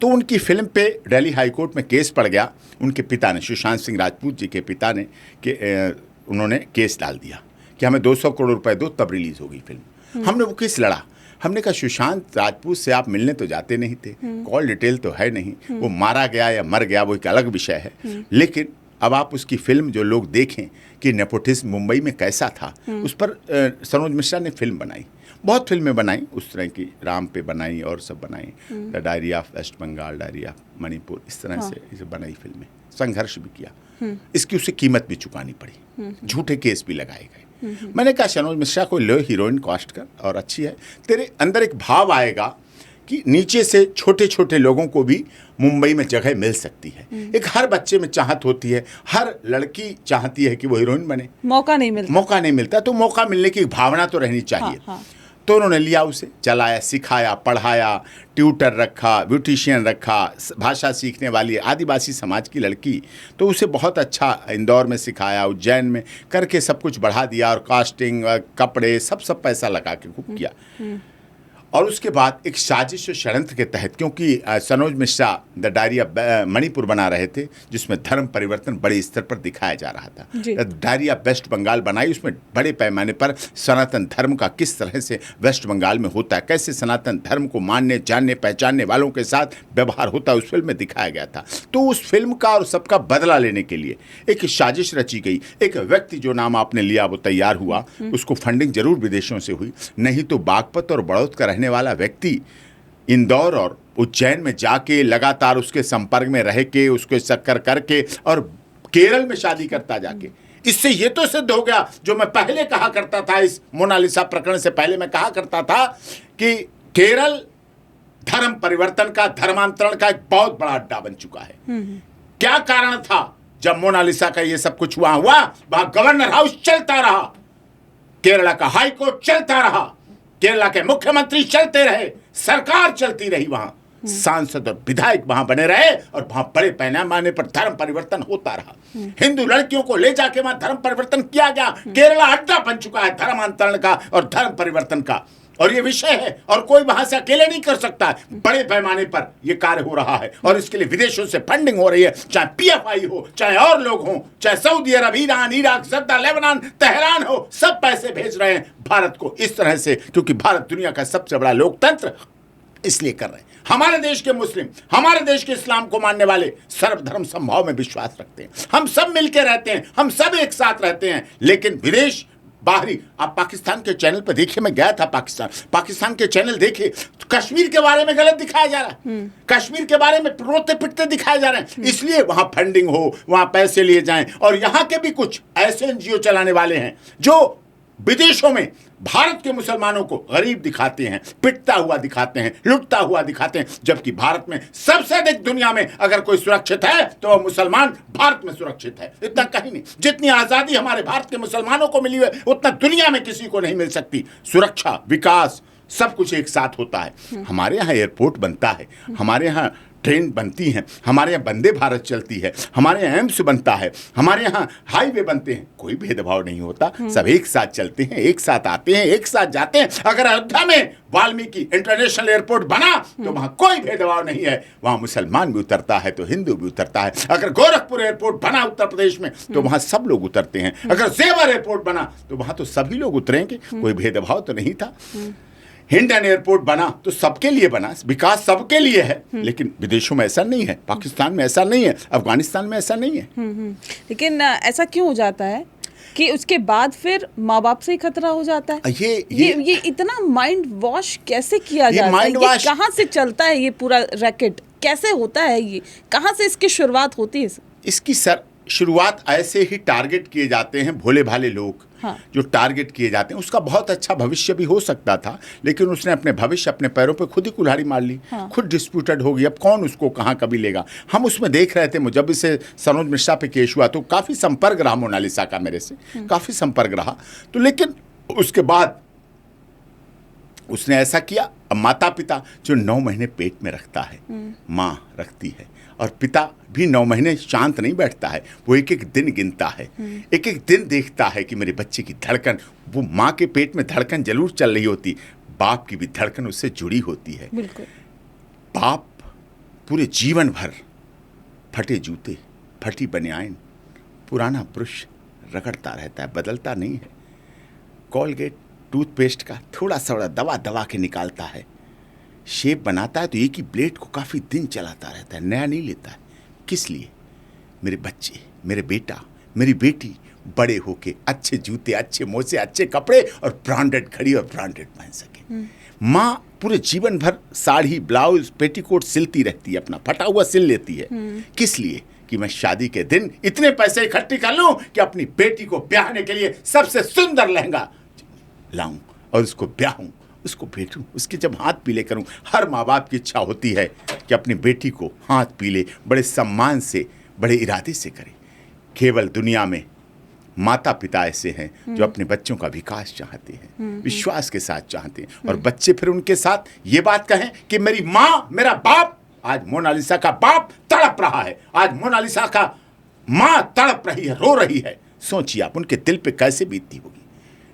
तो उनकी फिल्म पे दिल्ली हाई कोर्ट में केस पड़ गया। उनके पिता ने, सुशांत सिंह राजपूत जी के पिता ने उन्होंने केस डाल दिया कि हमें 200 करोड़ रुपए दो तब रिलीज होगी फिल्म। हमने वो केस लड़ा। हमने कहा सुशांत राजपूत से आप मिलने तो जाते नहीं थे, कॉल डिटेल तो है नहीं, वो मारा गया या मर गया वो एक अलग विषय है, लेकिन अब आप उसकी फिल्म जो लोग देखें कि नेपोटिज्म मुंबई में कैसा था, उस पर सनोज मिश्रा ने फिल्म बनाई। बहुत फिल्में बनाई उस तरह की, राम पे बनाई और सब बनाई, the diary of West Bengal, diary of Manipur, इस तरह से इसे बनाई फिल्में। संघर्ष भी किया, इसकी उसे कीमत भी चुकानी पड़ी, झूठे केस भी लगाए गए। मैंने कहा सनोज मिश्रा को लो हीरोइन कास्ट कर और अच्छी है, तेरे अंदर एक भाव आएगा कि नीचे से छोटे छोटे लोगों को भी मुंबई में जगह मिल सकती है। एक हर बच्चे में चाहत होती है, हर लड़की चाहती है कि वो हीरोइन बने, मौका नहीं मिलता, तो मौका मिलने की भावना तो रहनी चाहिए। हाँ। तो उन्होंने लिया, उसे चलाया, सिखाया, पढ़ाया, ट्यूटर रखा, ब्यूटिशियन रखा, भाषा सीखने वाली आदिवासी समाज की लड़की, तो उसे बहुत अच्छा इंदौर में सिखाया, उज्जैन में करके सब कुछ बढ़ा दिया, और कास्टिंग, कपड़े, सब पैसा लगा के खूब किया। और उसके बाद एक साजिश और षड्यंत्र के तहत, क्योंकि Sanoj Mishra the diary of Manipur बना रहे थे, जिसमें धर्म परिवर्तन बड़े स्तर पर दिखाया जा रहा था। The diary of West Bengal बनाई, उसमें बड़े पैमाने पर सनातन धर्म का किस तरह से वेस्ट बंगाल में होता है, कैसे सनातन धर्म को मानने, जानने, पहचानने वालों के साथ व्यवहार होता है, उस फिल्म में दिखाया गया था। तो उस फिल्म का और सबका बदला लेने के लिए एक साजिश रची गई। एक व्यक्ति जो नाम आपने लिया वो तैयार हुआ, उसको फंडिंग जरूर विदेशों से हुई, नहीं तो बागपत और बड़ौद का रहने वाला व्यक्ति इंदौर और उज्जैन में जाके लगातार उसके संपर्क में रह के, उसको चक्कर करके, और केरल में शादी करता जाके। इससे ये तो सिद्ध हो गया, जो मैं पहले कहा करता था, इस मोनालिसा प्रकरण से पहले मैं कहा करता था कि केरल धर्म परिवर्तन का, धर्मांतरण का एक बहुत बड़ा अड्डा बन चुका है। क्या कारण था? जब मोनालिसा का ये सब कुछ हुआ वहां गवर्नर हाउस चलता रहा, केरला का हाई कोर्ट चलता रहा, केरला के मुख्यमंत्री चलते रहे, सरकार चलती रही, वहां सांसद और विधायक वहां बने रहे, और वहां बड़े पैमाने पर धर्म परिवर्तन होता रहा। हिंदू लड़कियों को ले जाके वहां धर्म परिवर्तन किया गया। केरला अड्डा बन चुका है धर्मांतरण का और धर्म परिवर्तन का, और ये विषय है, और कोई वहां से अकेले नहीं कर सकता। बड़े पैमाने पर ये कार्य हो रहा है, और इसके लिए विदेशों से फंडिंग हो रही है, चाहे पीएफआई हो, चाहे और लोग हों, चाहे Saudi Arab, Iran, Iraq, Jeddah, Lebanon, Tehran हो, सब पैसे भेज रहे हैं भारत को इस तरह से, क्योंकि भारत दुनिया का सबसे बड़ा लोकतंत्र इसलिए कर रहे हैं। हमारे देश के मुस्लिम, हमारे देश के इस्लाम को मानने वाले सर्वधर्म समभाव में विश्वास रखते हैं, हम सब मिलकर रहते हैं, हम सब एक साथ रहते हैं। लेकिन विदेश, बाहरी, आप पाकिस्तान के चैनल पर देखिए, मैं गया था पाकिस्तान के चैनल देखे तो कश्मीर के बारे में गलत दिखाया जा रहा है, कश्मीर के बारे में रोते पिटते दिखाए जा रहे हैं। इसलिए वहां फंडिंग हो, वहां पैसे लिए जाएं, और यहां के भी कुछ ऐसे एनजीओ चलाने वाले हैं जो विदेशों में भारत के मुसलमानों को गरीब दिखाते हैं, पिटता हुआ दिखाते हैं, लुटता हुआ दिखाते हैं, जबकि भारत में सबसे अधिक दुनिया में अगर कोई सुरक्षित है तो वह मुसलमान भारत में सुरक्षित है। इतना कहीं नहीं। जितनी आजादी हमारे भारत के मुसलमानों को मिली है, उतना दुनिया में किसी को नहीं मिल सकती। सुरक्षा, विकास, सब कुछ एक साथ होता है। हमारे यहाँ एयरपोर्ट बनता है, हमारे यहाँ ट्रेन बनती हैं, हमारे यहाँ वंदे भारत चलती है, हमारे यहाँ एम्स बनता है, हमारे यहाँ हाईवे बनते हैं, कोई भेदभाव नहीं होता, सब एक साथ चलते हैं, एक साथ आते हैं, एक साथ जाते हैं। अगर अयोध्या में वाल्मीकि इंटरनेशनल एयरपोर्ट बना तो वहां कोई भेदभाव नहीं है, वहां मुसलमान भी उतरता है तो हिंदू भी उतरता है। अगर गोरखपुर एयरपोर्ट बना उत्तर प्रदेश में तो वहां सब लोग उतरते हैं। अगर जेवर एयरपोर्ट बना तो वहां तो सभी लोग उतरेंगे, कोई भेदभाव तो नहीं था। हिंडन एयरपोर्ट बना तो सबके लिए बना, विकास सबके लिए है, लेकिन विदेशों में ऐसा नहीं है, पाकिस्तान में ऐसा नहीं है, अफगानिस्तान में ऐसा नहीं है। लेकिन ऐसा क्यों हो जाता है कि उसके बाद फिर माँ बाप से ही खतरा हो जाता है? ये इतना माइंड वॉश कैसे किया जाता है? ये कहाँ से चलता है? ये पूरा रैकेट कैसे होता है? ये कहाँ से इसकी शुरुआत होती है? इसकी शुरुआत ऐसे ही टारगेट किए जाते हैं भोले भाले लोग। हाँ। जो टारगेट किए जाते हैं, उसका बहुत अच्छा भविष्य भी हो सकता था, लेकिन उसने अपने भविष्य अपने पैरों पे खुद ही कुल्हाड़ी मार ली। हाँ। खुद डिस्प्यूटेड हो गई, अब कौन उसको कहाँ कभी लेगा। हम उसमें देख रहे थे, जब इसे सनोज मिश्रा पे केस हुआ तो काफ़ी संपर्क रहा मोनालिसा का मेरे से, काफ़ी संपर्क रहा। तो लेकिन उसके बाद उसने ऐसा किया। अब माता पिता जो 9 महीने पेट में रखता है, माँ रखती है, और पिता भी 9 महीने शांत नहीं बैठता है, वो एक एक दिन गिनता है, एक एक दिन देखता है कि मेरे बच्चे की धड़कन, वो माँ के पेट में धड़कन जरूर चल रही होती, बाप की भी धड़कन उससे जुड़ी होती है। बाप पूरे जीवन भर फटे जूते, फटी बनियान, पुराना ब्रश रगड़ता रहता है, बदलता नहीं है। कॉलगेट टूथपेस्ट का थोड़ा सा दबा के निकालता है, शेप बनाता है तो एक ही ब्लेड को काफ़ी दिन चलाता रहता है, नया नहीं लेता है। किस लिए? मेरे बच्चे, मेरे बेटा, मेरी बेटी बड़े होके अच्छे जूते, अच्छे मोजे, अच्छे कपड़े और ब्रांडेड घड़ी और ब्रांडेड पहन सके। माँ पूरे जीवन भर साड़ी, ब्लाउज, पेटीकोट सिलती रहती है, अपना फटा हुआ सिल लेती है। किस लिए? कि मैं शादी के दिन इतने पैसे इकट्ठे कर लूं कि अपनी बेटी को ब्याहने के लिए सबसे सुंदर लहंगा लाऊं और उसको ब्याहूं, उसको भेटूं, उसके जब हाथ पीले करूं। हर माँ बाप की इच्छा होती है कि अपनी बेटी को हाथ पीले, बड़े सम्मान से, बड़े इरादे से करे। केवल दुनिया में माता पिता ऐसे हैं जो अपने बच्चों का विकास चाहते हैं, विश्वास के साथ चाहते हैं, और बच्चे फिर उनके साथ ये बात कहें कि मेरी माँ मेरा बाप, आज मोनालिसा का बाप तड़प रहा है, आज मोनालिसा का माँ तड़प रही है, रो रही है। सोचिए आप उनके दिल पे कैसे बीतती होगी।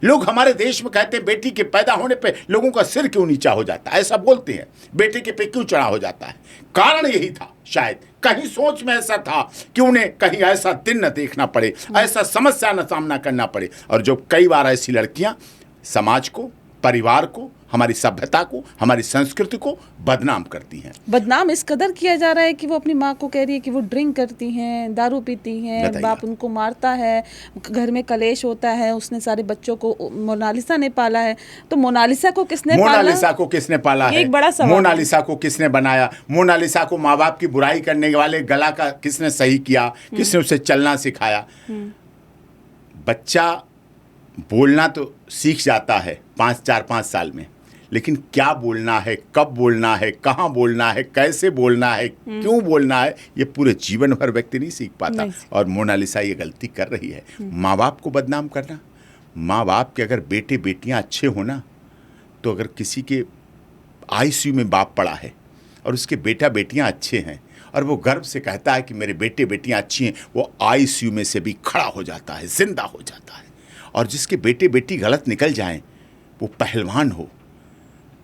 लोग हमारे देश में कहते हैं बेटी के पैदा होने पे लोगों का सिर क्यों नीचा हो जाता है, ऐसा बोलते हैं, बेटे के पे क्यों चढ़ा हो जाता है। कारण यही था, शायद कहीं सोच में ऐसा था कि उन्हें कहीं ऐसा दिन न देखना पड़े, ऐसा समस्या न सामना करना पड़े। और जो कई बार ऐसी लड़कियां समाज को, परिवार को, हमारी सभ्यता को, हमारी संस्कृति को बदनाम करती हैं। बदनाम इस कदर किया जा रहा है कि वो अपनी माँ को कह रही है कि वो ड्रिंक करती हैं, दारू पीती हैं, बाप उनको मारता है, घर में कलेश होता है, उसने सारे बच्चों को, मोनालिसा ने पाला है। तो मोनालिसा को किसने पाला? मोनालिसा को किसने पाला है? एक बड़ा सवाल। मोनालिसा को किसने बनाया? मोनालिसा को माँ बाप की बुराई करने वाले गला का किसने सही किया? किसने उसे चलना सिखाया? बच्चा बोलना तो सीख जाता है 4-5 साल में, लेकिन क्या बोलना है, कब बोलना है, कहाँ बोलना है, कैसे बोलना है, क्यों बोलना है, ये पूरे जीवन भर व्यक्ति नहीं सीख पाता। और मोनालिसा ये गलती कर रही है, माँ बाप को बदनाम करना। माँ बाप के अगर बेटे बेटियाँ अच्छे हो ना, तो अगर किसी के आईसीयू में बाप पड़ा है और उसके बेटा बेटियाँ अच्छे हैं और वो गर्व से कहता है कि मेरे बेटे बेटियाँ अच्छी हैं, वो आईसीयू में से भी खड़ा हो जाता है, जिंदा हो जाता है। और जिसके बेटे बेटी गलत निकल जाएं, वो पहलवान हो,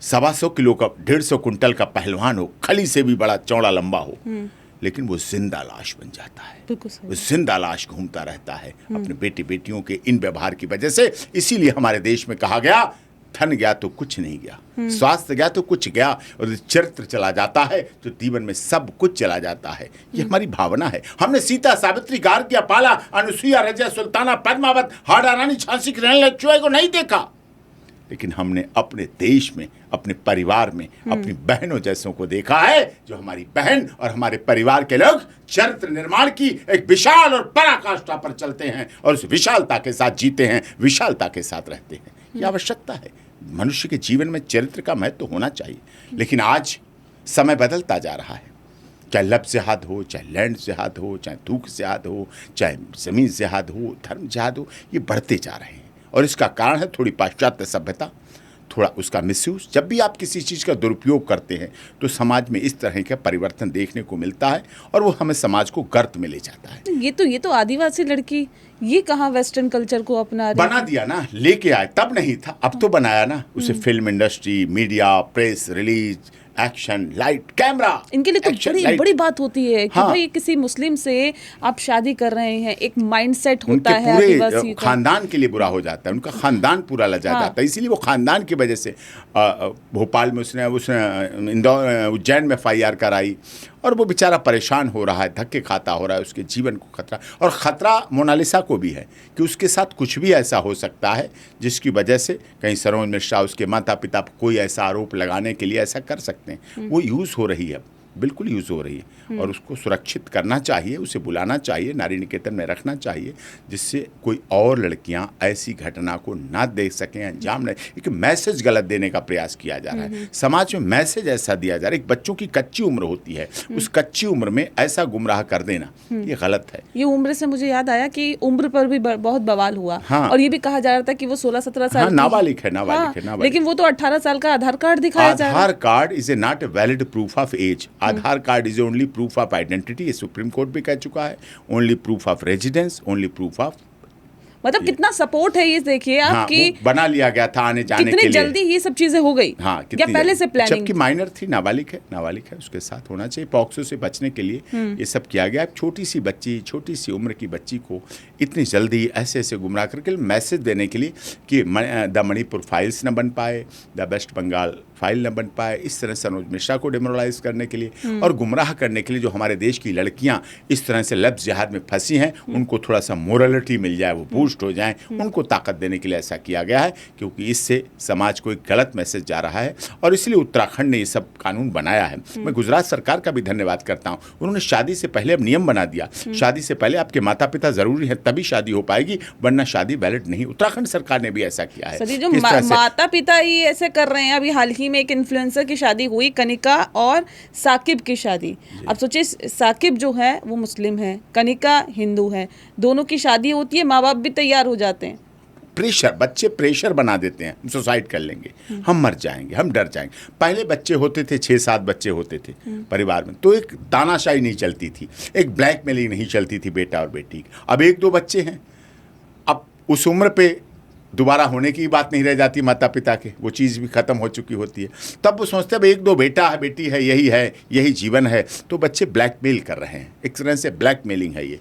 125 किलो का, 150 कुंटल का पहलवान हो, खली से भी बड़ा चौड़ा लंबा हो, लेकिन वो जिंदा लाश बन जाता है। वो जिंदा लाश घूमता रहता है अपने बेटे बेटियों के इन व्यवहार की वजह से। इसीलिए हमारे देश में कहा गया, धन गया तो कुछ नहीं गया, स्वास्थ्य गया तो कुछ गया, और चरित्र चला जाता है तो जीवन में सब कुछ चला जाता है। ये हमारी भावना है। हमने सीता, सावित्री, गार्गिया, पाला, अनुसुईया, रजिया, सुल्ताना, पद्मावत, हाड़ा रानी, झांसी की रानी लक्ष्मीबाई को नहीं देखा, लेकिन हमने अपने देश में, अपने परिवार में अपनी बहनों जैसों को देखा है, जो हमारी बहन और हमारे परिवार के लोग चरित्र निर्माण की एक विशाल और पराकाष्ठा पर चलते हैं और उस विशालता के साथ जीते हैं, विशालता के साथ रहते हैं। यह आवश्यकता है। मनुष्य के जीवन में चरित्र का महत्व होना चाहिए, लेकिन आज समय बदलता जा रहा है। चाहे लफ्ज़ जिहाद हो, चाहे लैंड जिहाद हो, चाहे थूक जिहाद हो, चाहे ज़मीन जिहाद हो, धर्म जिहाद हो, ये बढ़ते जा रहे हैं। और इसका कारण है थोड़ी पाश्चात्य सभ्यता, थोड़ा उसका मिसयूज। जब भी आप किसी चीज़ का दुरुपयोग करते हैं तो समाज में इस तरह का परिवर्तन देखने को मिलता है और वो हमें समाज को गर्त में ले जाता है। ये तो आदिवासी लड़की, ये कहाँ वेस्टर्न कल्चर को अपना रही? बना दिया ना, लेके आए, तब नहीं था, अब तो बनाया ना। उसे film industry, media, press release, action, light, camera, इनके लिए तो बड़ी बात होती है कि भाई किसी मुस्लिम से आप शादी कर रहे हैं, एक माइंडसेट होता है पूरे खानदान के लिए बुरा हो जाता है, उनका खानदान पूरा लजा जाता है। इसीलिए वो खानदान की वजह से भोपाल में उसने इंदौर, उज्जैन में FIR कराई और वो बेचारा परेशान हो रहा है, धक्के खाता हो रहा है, उसके जीवन को खतरा। और ख़तरा मोनालिसा को भी है कि उसके साथ कुछ भी ऐसा हो सकता है जिसकी वजह से कहीं सरोज मिश्रा, उसके माता पिता पर कोई ऐसा आरोप लगाने के लिए ऐसा कर सकते हैं। वो यूज़ हो रही है, बिल्कुल यूज़ हो रही है, और उसको सुरक्षित करना चाहिए, उसे बुलाना चाहिए, नारी निकेतन में रखना चाहिए, जिससे कोई और लड़कियां ऐसी घटना को ना देख सकें, अंजाम नहीं। एक मैसेज गलत देने का प्रयास किया जा रहा है समाज में, मैसेज ऐसा दिया जा रहा है। एक बच्चों की कच्ची उम्र होती है, उस कच्ची उम्र में ऐसा गुमराह कर देना ये गलत है। ये उम्र से मुझे याद आया कि उम्र पर भी बहुत बवाल हुआ। और ये भी कहा जा रहा था कि वो 16-17 साल नाबालिग है, लेकिन वो तो 18 साल का आधार कार्ड दिखाया जा रहा है। Aadhaar card is a not a valid proof of age. Aadhaar card is only proof of identity, ये सुप्रीम कोर्ट भी कह चुका है। Only proof of residence, only proof of, मतलब कितना सपोर्ट है ये देखिए आपकी। बना लिया गया था आने जाने के लिए, कितनी जल्दी ये सब चीजें हो गई। हाँ, या पहले से प्लानिंग, जबकि माइनर थी, नाबालिग है, उसके साथ होना चाहिए। पॉक्सो से बचने के लिए ये सब किया गया। छोटी सी बच्ची, छोटी सी उम्र की बच्ची को इतनी जल्दी ऐसे गुमराह करके मैसेज देने के लिए कि द मणिपुर फाइल्स न बन पाए, द वेस्ट बंगाल फाइल न बन पाए, इस तरह सरोज मिश्रा को डिमोरलाइज करने के लिए और गुमराह करने के लिए जो हमारे देश की लड़कियां इस तरह से लफ्ज़ जिहाद में फंसी हैं, उनको थोड़ा सा मोरलिटी मिल जाए, वो बूस्ट हो जाएं, उनको ताकत देने के लिए ऐसा किया गया है, क्योंकि इससे समाज को एक गलत मैसेज जा रहा है। और इसलिए उत्तराखंड ने ये सब कानून बनाया है। मैं गुजरात सरकार का भी धन्यवाद करता हूँ, उन्होंने शादी से पहले अब नियम बना दिया, शादी से पहले आपके माता पिता जरूरी है, तभी शादी हो पाएगी, वरना शादी वैलिड नहीं। उत्तराखंड सरकार ने भी ऐसा किया है। जो माता पिता ही ऐसे कर रहे हैं, अभी हाल ही में एक इन्फ्लुएंसर की शादी हुई, कनिका और साकिब की शादी। अब सोचिए, साकिब जो है वो मुस्लिम है, कनिका हिंदू है, दोनों की शादी होती है, माँ बाप भी तैयार हो जाते हैं। प्रेशर, बच्चे प्रेशर बना देते हैं, हम सुसाइड कर लेंगे, हम मर जाएंगे, हम डर जाएंगे। पहले बच्चे होते थे 6-7 बच्चे होते थे परिवार में, तो एक तानाशाही नहीं चलती थी, एक ब्लैकमेलिंग नहीं चलती थी बेटा और बेटी की। अब 1-2 बच्चे हैं, अब उस उम्र पे दोबारा होने की बात नहीं रह जाती माता पिता के, वो चीज़ भी ख़त्म हो चुकी होती है। तब वो सोचते हैं 1-2 बेटा है, बेटी है, यही जीवन है। तो बच्चे ब्लैकमेल कर रहे हैं, एक तरह से ब्लैकमेलिंग है ये।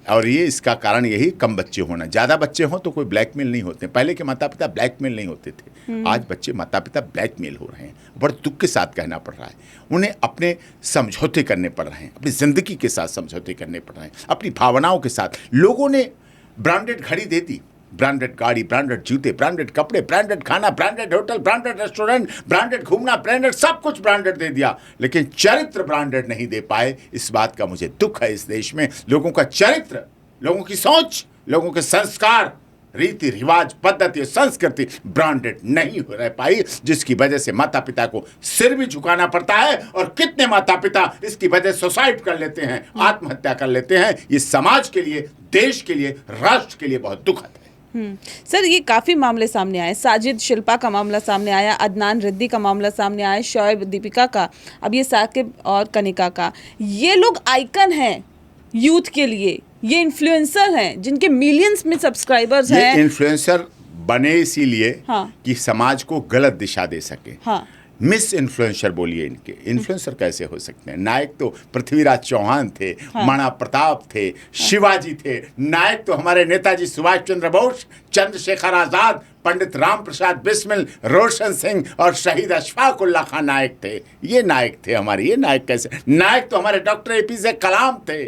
और ये इसका कारण यही कम बच्चे होना। ज़्यादा बच्चे हों तो कोई ब्लैकमेल नहीं होते। पहले के माता पिता ब्लैकमेल नहीं होते थे, आज बच्चे माता पिता ब्लैकमेल हो रहे हैं। बड़े दुख के साथ कहना पड़ रहा है, उन्हें अपने समझौते करने पड़ रहे हैं, अपनी ज़िंदगी के साथ समझौते करने पड़ रहे हैं, अपनी भावनाओं के साथ। लोगों ने ब्रांडेड घड़ी दे दी, ब्रांडेड गाड़ी, ब्रांडेड जूते, ब्रांडेड कपड़े, ब्रांडेड खाना, branded hotel, branded restaurant, branded घूमना, ब्रांडेड सब कुछ ब्रांडेड दे दिया, लेकिन चरित्र ब्रांडेड नहीं दे पाए। इस बात का मुझे दुख है। इस देश में लोगों का चरित्र, लोगों की सोच, लोगों के संस्कार, रीति रिवाज, पद्धति, संस्कृति ब्रांडेड नहीं हो रह पाई, जिसकी वजह से माता पिता को सिर भी झुकाना पड़ता है। और कितने माता पिता इसकी वजह सुसाइड कर लेते हैं, आत्महत्या कर लेते हैं। ये समाज के लिए, देश के लिए, राष्ट्र के लिए बहुत दुखद है। सर, ये काफ़ी मामले सामने आए। साजिद शिल्पा का मामला सामने आया, अदनान रिद्दी का मामला सामने आया, शोएब दीपिका का, अब ये साकिब और कनिका का। ये लोग आइकन हैं यूथ के लिए, ये इन्फ्लुएंसर हैं जिनके मिलियंस में सब्सक्राइबर्स हैं। ये इन्फ्लुएंसर बने इसीलिए हाँ। कि समाज को गलत दिशा दे सके। हाँ। मिस इन्फ्लुएंसर बोलिए इनके। इन्फ्लुएंसर कैसे हो सकते हैं? नायक तो पृथ्वीराज चौहान थे, हाँ। महाराणा प्रताप थे, शिवाजी थे। नायक तो हमारे नेताजी सुभाष चंद्र बोस, चंद्रशेखर आजाद, पंडित राम प्रसाद बिस्मिल, रोशन सिंह और शहीद अशफाक उल्लाह खान नायक थे। ये नायक थे हमारे। ये नायक कैसे? नायक तो हमारे डॉक्टर APJ कलाम थे।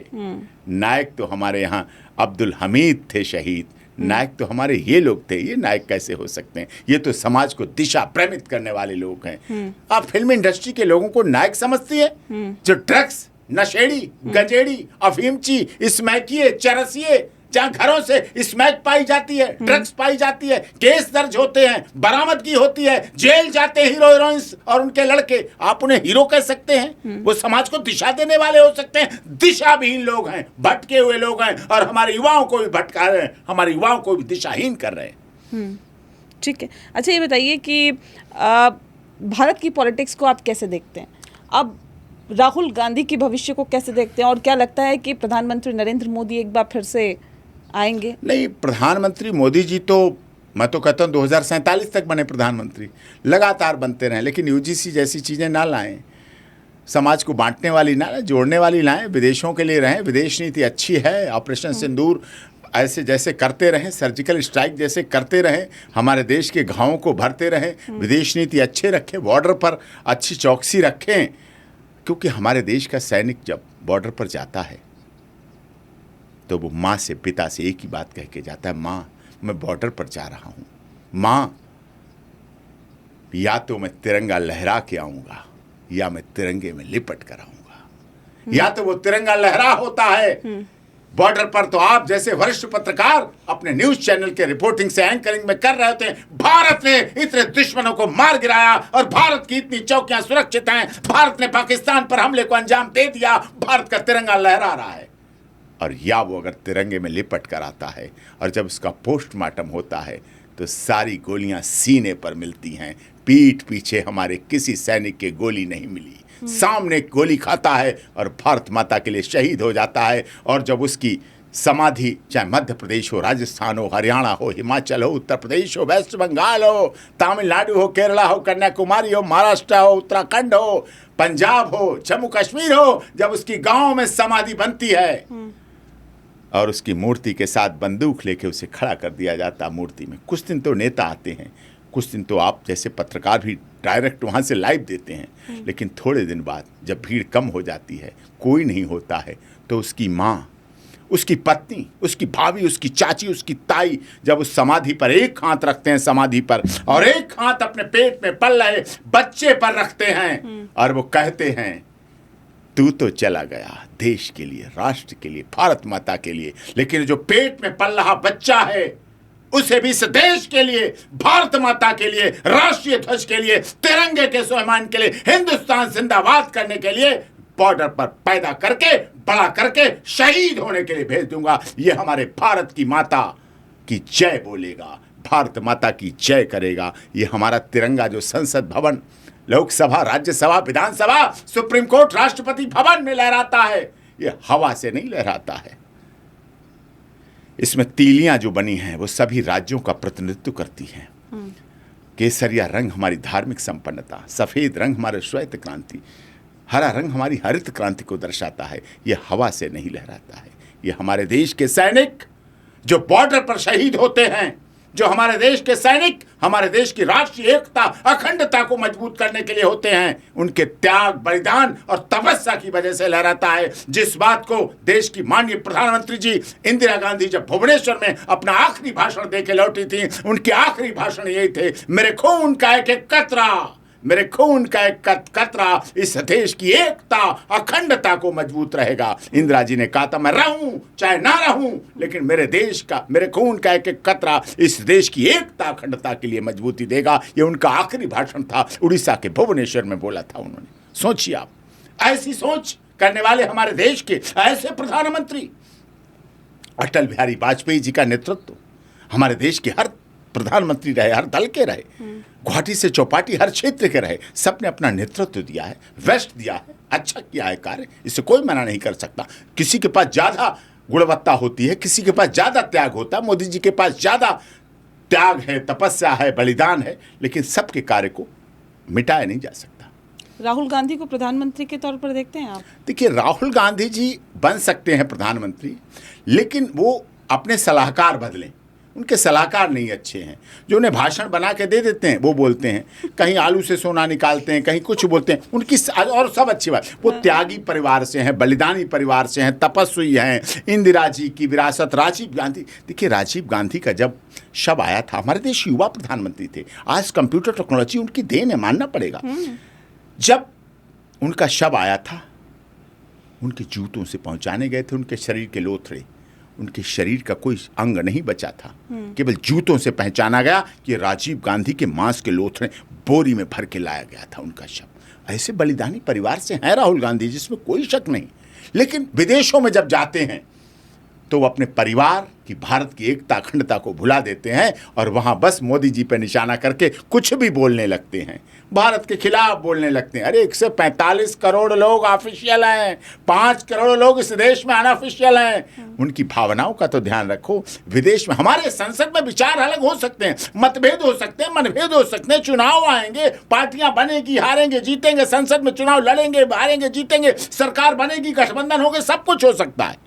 नायक तो हमारे यहाँ अब्दुल हमीद थे शहीद। नायक तो हमारे ये लोग थे। ये नायक कैसे हो सकते हैं? ये तो समाज को दिशा भ्रमित करने वाले लोग हैं। आप फिल्म इंडस्ट्री के लोगों को नायक समझती है? जो ड्रग्स, नशेड़ी, गंजेड़ी, अफीमची, स्मैकिए, चरसिए, जहाँ घरों से स्मैक पाई जाती है, ड्रग्स पाई जाती है, केस दर्ज होते हैं, बरामदगी होती है, जेल जाते हैं हीरो हीरोइंस और उनके लड़के, आप उन्हें हीरो कह सकते हैं? वो समाज को दिशा देने वाले हो सकते हैं? दिशाविहीन लोग हैं, भटके हुए लोग हैं, और हमारे युवाओं को भी भटका रहे हैं, हमारे युवाओं को भी दिशाहीन कर रहे हैं। ठीक है। अच्छा, ये बताइए कि भारत की पॉलिटिक्स को आप कैसे देखते हैं? अब राहुल गांधी के भविष्य को कैसे देखते हैं, और क्या लगता है कि प्रधानमंत्री नरेंद्र मोदी एक बार फिर से आएंगे? नहीं, प्रधानमंत्री मोदी जी तो मैं तो कहता हूँ 2047 तक बने प्रधानमंत्री, लगातार बनते रहें, लेकिन UGC जैसी चीज़ें ना लाएं, समाज को बांटने वाली ना लाएं, जोड़ने वाली लाएं, विदेशों के लिए रहें। विदेश नीति अच्छी है, ऑपरेशन सिंदूर ऐसे जैसे करते रहें, सर्जिकल स्ट्राइक जैसे करते रहें, हमारे देश के घावों को भरते रहें, विदेश नीति अच्छे रखें, बॉर्डर पर अच्छी चौकसी रखें। क्योंकि हमारे देश का सैनिक जब बॉर्डर पर जाता है तो वो माँ से, पिता से एक ही बात कह के जाता है, माँ मैं बॉर्डर पर जा रहा हूँ, माँ या तो मैं तिरंगा लहरा के आऊँगा या मैं तिरंगे में लिपट कर आऊँगा। या तो वो तिरंगा लहरा होता है बॉर्डर पर, तो आप जैसे वरिष्ठ पत्रकार अपने न्यूज चैनल के रिपोर्टिंग से, एंकरिंग में कर रहे होते हैं, भारत ने इतने दुश्मनों को मार गिराया और भारत की इतनी चौकियां सुरक्षित हैं, भारत ने पाकिस्तान पर हमले को अंजाम दे दिया, भारत का तिरंगा लहरा रहा है। और या वो अगर तिरंगे में लिपट कर आता है और जब उसका पोस्टमार्टम होता है तो सारी गोलियां सीने पर मिलती हैं, पीठ पीछे हमारे किसी सैनिक के गोली नहीं मिली, सामने गोली खाता है और भारत माता के लिए शहीद हो जाता है। और जब उसकी समाधि, चाहे मध्य प्रदेश हो, राजस्थान हो, हरियाणा हो, हिमाचल हो, उत्तर प्रदेश हो, वेस्ट बंगाल हो, तमिलनाडु हो, केरला हो, कन्याकुमारी हो, महाराष्ट्र हो, उत्तराखंड हो, पंजाब हो, जम्मू कश्मीर हो, जब उसकी गांव में समाधि बनती है और उसकी मूर्ति के साथ बंदूक लेके उसे खड़ा कर दिया जाता मूर्ति में, कुछ दिन तो नेता आते हैं, कुछ दिन तो आप जैसे पत्रकार भी डायरेक्ट वहाँ से लाइव देते हैं, लेकिन थोड़े दिन बाद जब भीड़ कम हो जाती है, कोई नहीं होता है, तो उसकी माँ, उसकी पत्नी, उसकी भाभी, उसकी चाची, उसकी ताई जब उस समाधि पर एक हाथ रखते हैं, समाधि पर, और एक हाथ अपने पेट में पल रहे बच्चे पर रखते हैं और वो कहते हैं तू तो चला गया देश के लिए, राष्ट्र के लिए, भारत माता के लिए, लेकिन जो पेट में पल रहा बच्चा है उसे भी इस देश के लिए, भारत माता के लिए, राष्ट्रीय ध्वज के लिए, तिरंगे के स्वाभिमान के लिए, हिंदुस्तान जिंदाबाद करने के लिए बॉर्डर पर पैदा करके, बड़ा करके, शहीद होने के लिए भेज दूंगा। ये हमारे भारत की माता की जय बोलेगा, भारत माता की जय करेगा। ये हमारा तिरंगा जो संसद भवन, लोकसभा, राज्यसभा, विधानसभा, सुप्रीम कोर्ट, राष्ट्रपति भवन में लहराता है, ये हवा से नहीं लहराता है। इसमें तीलियां जो बनी हैं वो सभी राज्यों का प्रतिनिधित्व करती हैं। केसरिया रंग हमारी धार्मिक संपन्नता, सफेद रंग हमारे श्वेत क्रांति, हरा रंग हमारी हरित क्रांति को दर्शाता है। यह हवा से नहीं लहराता है। ये हमारे देश के सैनिक जो बॉर्डर पर शहीद होते हैं, जो हमारे देश के सैनिक हमारे देश की राष्ट्रीय एकता, अखंडता को मजबूत करने के लिए होते हैं, उनके त्याग, बलिदान और तपस्या की वजह से लहराता है। जिस बात को देश की माननीय प्रधानमंत्री जी इंदिरा गांधी जब भुवनेश्वर में अपना आखिरी भाषण देके लौटी थी, उनके आखिरी भाषण यही थे, मेरे खून का एक एक कतरा, मेरे खून का एक कतरा इस देश की एकता, अखंडता को मजबूत रहेगा। इंदिरा जी ने कहा था, मैं रहूं चाहे ना रहूं, लेकिन मेरे देश का, मेरे खून का एक एक कतरा इस देश की एकता, अखंडता के लिए मजबूती देगा। ये उनका आखिरी भाषण था, उड़ीसा के भुवनेश्वर में बोला था उन्होंने। सोचिए आप, ऐसी सोच करने वाले हमारे देश के ऐसे प्रधानमंत्री, अटल बिहारी वाजपेयी जी का नेतृत्व हमारे देश के हर प्रधानमंत्री रहे, हर दल के रहे, गुवाहाटी से चौपाटी हर क्षेत्र के रहे, सबने अपना नेतृत्व दिया है, वेस्ट दिया है, अच्छा किया है कार्य, इसे कोई मना नहीं कर सकता। किसी के पास ज्यादा गुणवत्ता होती है, किसी के पास ज्यादा त्याग होता है। मोदी जी के पास ज्यादा त्याग है, तपस्या है, बलिदान है, लेकिन सबके कार्य को मिटाया नहीं जा सकता। राहुल गांधी को प्रधानमंत्री के तौर पर देखते हैं आप? देखिए, राहुल गांधी जी बन सकते हैं प्रधानमंत्री, लेकिन वो अपने सलाहकार बदलें। उनके सलाहकार नहीं अच्छे हैं, जो उन्हें भाषण बना के दे देते हैं, वो बोलते हैं, कहीं आलू से सोना निकालते हैं, कहीं कुछ बोलते हैं। उनकी और सब अच्छी बात, वो त्यागी परिवार से हैं, बलिदानी परिवार से हैं, तपस्वी हैं। इंदिरा जी की विरासत, राजीव गांधी, देखिए राजीव गांधी का जब शव आया था, हमारे देश युवा प्रधानमंत्री थे, आज कंप्यूटर टेक्नोलॉजी उनकी देन है, मानना पड़ेगा। जब उनका शव आया था, उनके जूतों से पहुंचाने गए थे उनके शरीर के लोथड़े, उनके शरीर का कोई अंग नहीं बचा था, केवल जूतों से पहचाना गया कि राजीव गांधी के मांस के लोथड़े बोरी में भर के लाया गया था उनका शव। ऐसे बलिदानी परिवार से हैं राहुल गांधी, जिसमें कोई शक नहीं। लेकिन विदेशों में जब जाते हैं तो वो अपने परिवार की, भारत की एकता, अखंडता को भुला देते हैं और वहां बस मोदी जी पे निशाना करके कुछ भी बोलने लगते हैं, भारत के खिलाफ बोलने लगते हैं। अरे 145 करोड़ लोग ऑफिशियल हैं, 5 करोड़ लोग इस देश में अनऑफिशियल हैं। उनकी भावनाओं का तो ध्यान रखो। विदेश में हमारे संसद में विचार अलग हो सकते हैं, मतभेद हो सकते हैं, मनभेद हो सकते हैं, चुनाव आएंगे, पार्टियां बनेगी, हारेंगे, जीतेंगे, संसद में चुनाव लड़ेंगे, हारेंगे, जीतेंगे, सरकार बनेगी, गठबंधन होंगे, सब कुछ हो सकता है।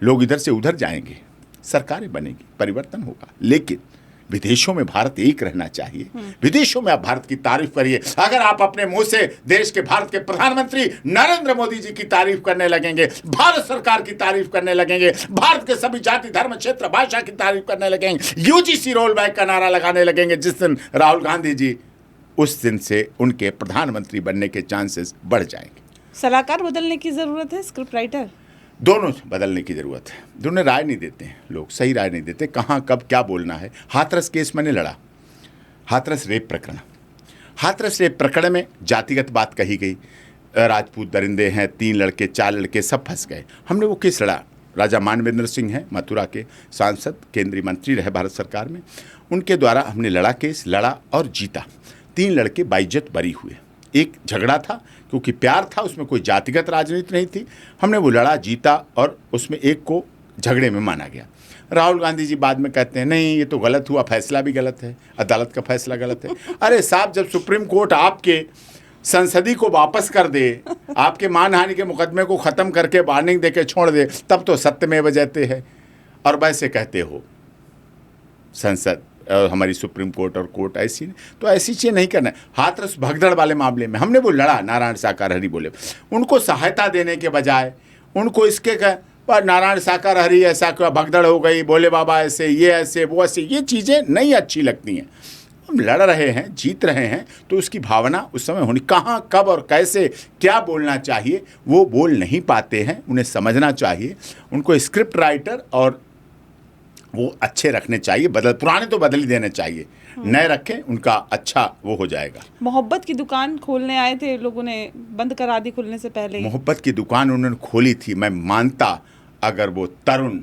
लोग इधर से उधर जाएंगे, सरकारें बनेगी, परिवर्तन होगा, लेकिन विदेशों में भारत एक रहना चाहिए। विदेशों में आप भारत की तारीफ करिए। अगर आप अपने मुंह से देश के, भारत के प्रधानमंत्री नरेंद्र मोदी जी की तारीफ करने लगेंगे, भारत सरकार की तारीफ करने लगेंगे, भारत के सभी जाति, धर्म, क्षेत्र, भाषा की तारीफ करने लगेंगे, यूजीसी रोल बैक का नारा लगाने लगेंगे जिस दिन राहुल गांधी जी, उस दिन से उनके प्रधानमंत्री बनने के चांसेस बढ़ जाएंगे। सलाहकार बदलने की जरूरत है, स्क्रिप्ट राइटर दोनों बदलने की ज़रूरत है। दोनों राय नहीं देते हैं, लोग सही राय नहीं देते, कहाँ कब क्या बोलना है। हाथरस केस मैंने लड़ा, हाथरस रेप प्रकरण, हाथरस रेप प्रकरण में जातिगत बात कही गई, राजपूत दरिंदे हैं, 3 लड़के 4 लड़के सब फंस गए। हमने वो केस लड़ा। राजा मानवेंद्र सिंह हैं, मथुरा के सांसद, केंद्रीय मंत्री रहे भारत सरकार में, उनके द्वारा हमने लड़ा केस, लड़ा और जीता। 3 लड़के बाइज्जत बरी हुए। एक झगड़ा था क्योंकि प्यार था, उसमें कोई जातिगत राजनीति नहीं थी। हमने वो लड़ा, जीता और उसमें एक को झगड़े में माना गया। राहुल गांधी जी बाद में कहते हैं नहीं ये तो गलत हुआ, फैसला भी गलत है, अदालत का फैसला गलत है। अरे साहब, जब सुप्रीम कोर्ट आपके संसदी को वापस कर दे, आपके मानहानि के मुकदमे को ख़त्म करके वार्निंग दे के छोड़ दे, तब तो सत्यमेव जयते है। और वैसे कहते हो संसद, हमारी सुप्रीम कोर्ट और कोर्ट ऐसी, तो ऐसी चीज़ नहीं करना है। हाथरस भगदड़ वाले मामले में हमने वो लड़ा, नारायण साकार हरि बोले, उनको सहायता देने के बजाय उनको इसके पर नारायण साकार हरि ऐसा भगदड़ हो गई, बोले बाबा ऐसे, ये ऐसे, वो ऐसे, ये चीज़ें नहीं अच्छी लगती हैं। हम लड़ रहे हैं, जीत रहे हैं, तो उसकी भावना उस समय होनी, कहाँ कब और कैसे क्या बोलना चाहिए वो बोल नहीं पाते हैं। उन्हें समझना चाहिए, उनको स्क्रिप्ट राइटर और वो अच्छे रखने चाहिए, पुराने तो बदल ही देने चाहिए, नए रखें, उनका अच्छा वो हो जाएगा। मोहब्बत की दुकान खोलने आए थे, लोगों ने बंद करा दी खुलने से पहले। मोहब्बत की दुकान उन्होंने खोली थी, मैं मानता, अगर वो तरुण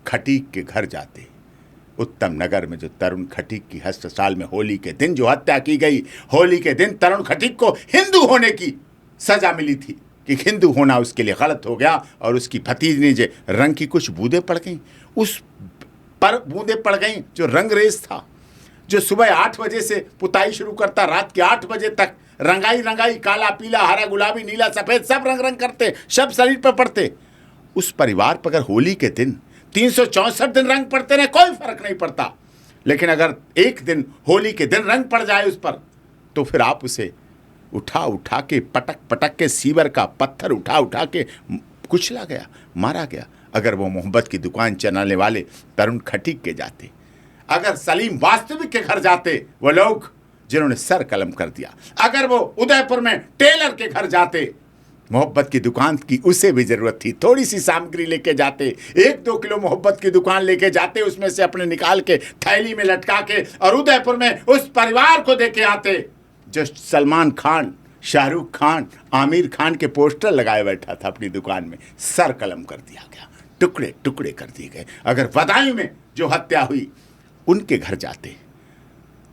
खटीक के घर जाते, उत्तम नगर में जो तरुण खटीक की हस्तसाल में होली के दिन जो हत्या की गई, होली के दिन तरुण खटीक को हिंदू होने की सजा मिली थी कि हिंदू होना उसके लिए गलत हो गया, और उसकी भतीजनी जो रंग की कुछ बूंदें पड़ गईं, उस पर बूंदें पड़ गईं जो रंगरेज था, जो सुबह 8 बजे से पुताई शुरू करता, रात के 8 बजे तक रंगाई रंगाई, काला पीला हरा गुलाबी नीला सफ़ेद सब रंग रंग करते, सब शरीर पर पड़ते। उस परिवार पर अगर होली के दिन 364 दिन रंग पड़ते रहे, कोई फर्क नहीं पड़ता, लेकिन अगर एक दिन होली के दिन रंग पड़ जाए उस पर, तो फिर आप उसे उठा उठा के पटक पटक के सीवर का पत्थर उठा उठा के कुचला गया, मारा गया। अगर वो मोहब्बत की दुकान चलाने वाले तरुण खटीक के जाते, अगर सलीम वास्तविक के घर जाते, वो लोग जिन्होंने सर कलम कर दिया, अगर वो उदयपुर में टेलर के घर जाते, मोहब्बत की दुकान की उसे भी जरूरत थी, थोड़ी सी सामग्री लेके जाते, 1-2 किलो मोहब्बत की दुकान लेके जाते, उसमें से अपने निकाल के थैली में लटका के, और उदयपुर में उस परिवार को देके आते जो सलमान खान, शाहरुख खान, आमिर खान के पोस्टर लगाए बैठा था अपनी दुकान में। सर कलम कर दिया गया, टुकड़े टुकड़े कर दिए गए। अगर बदायूं में जो हत्या हुई, उनके घर जाते,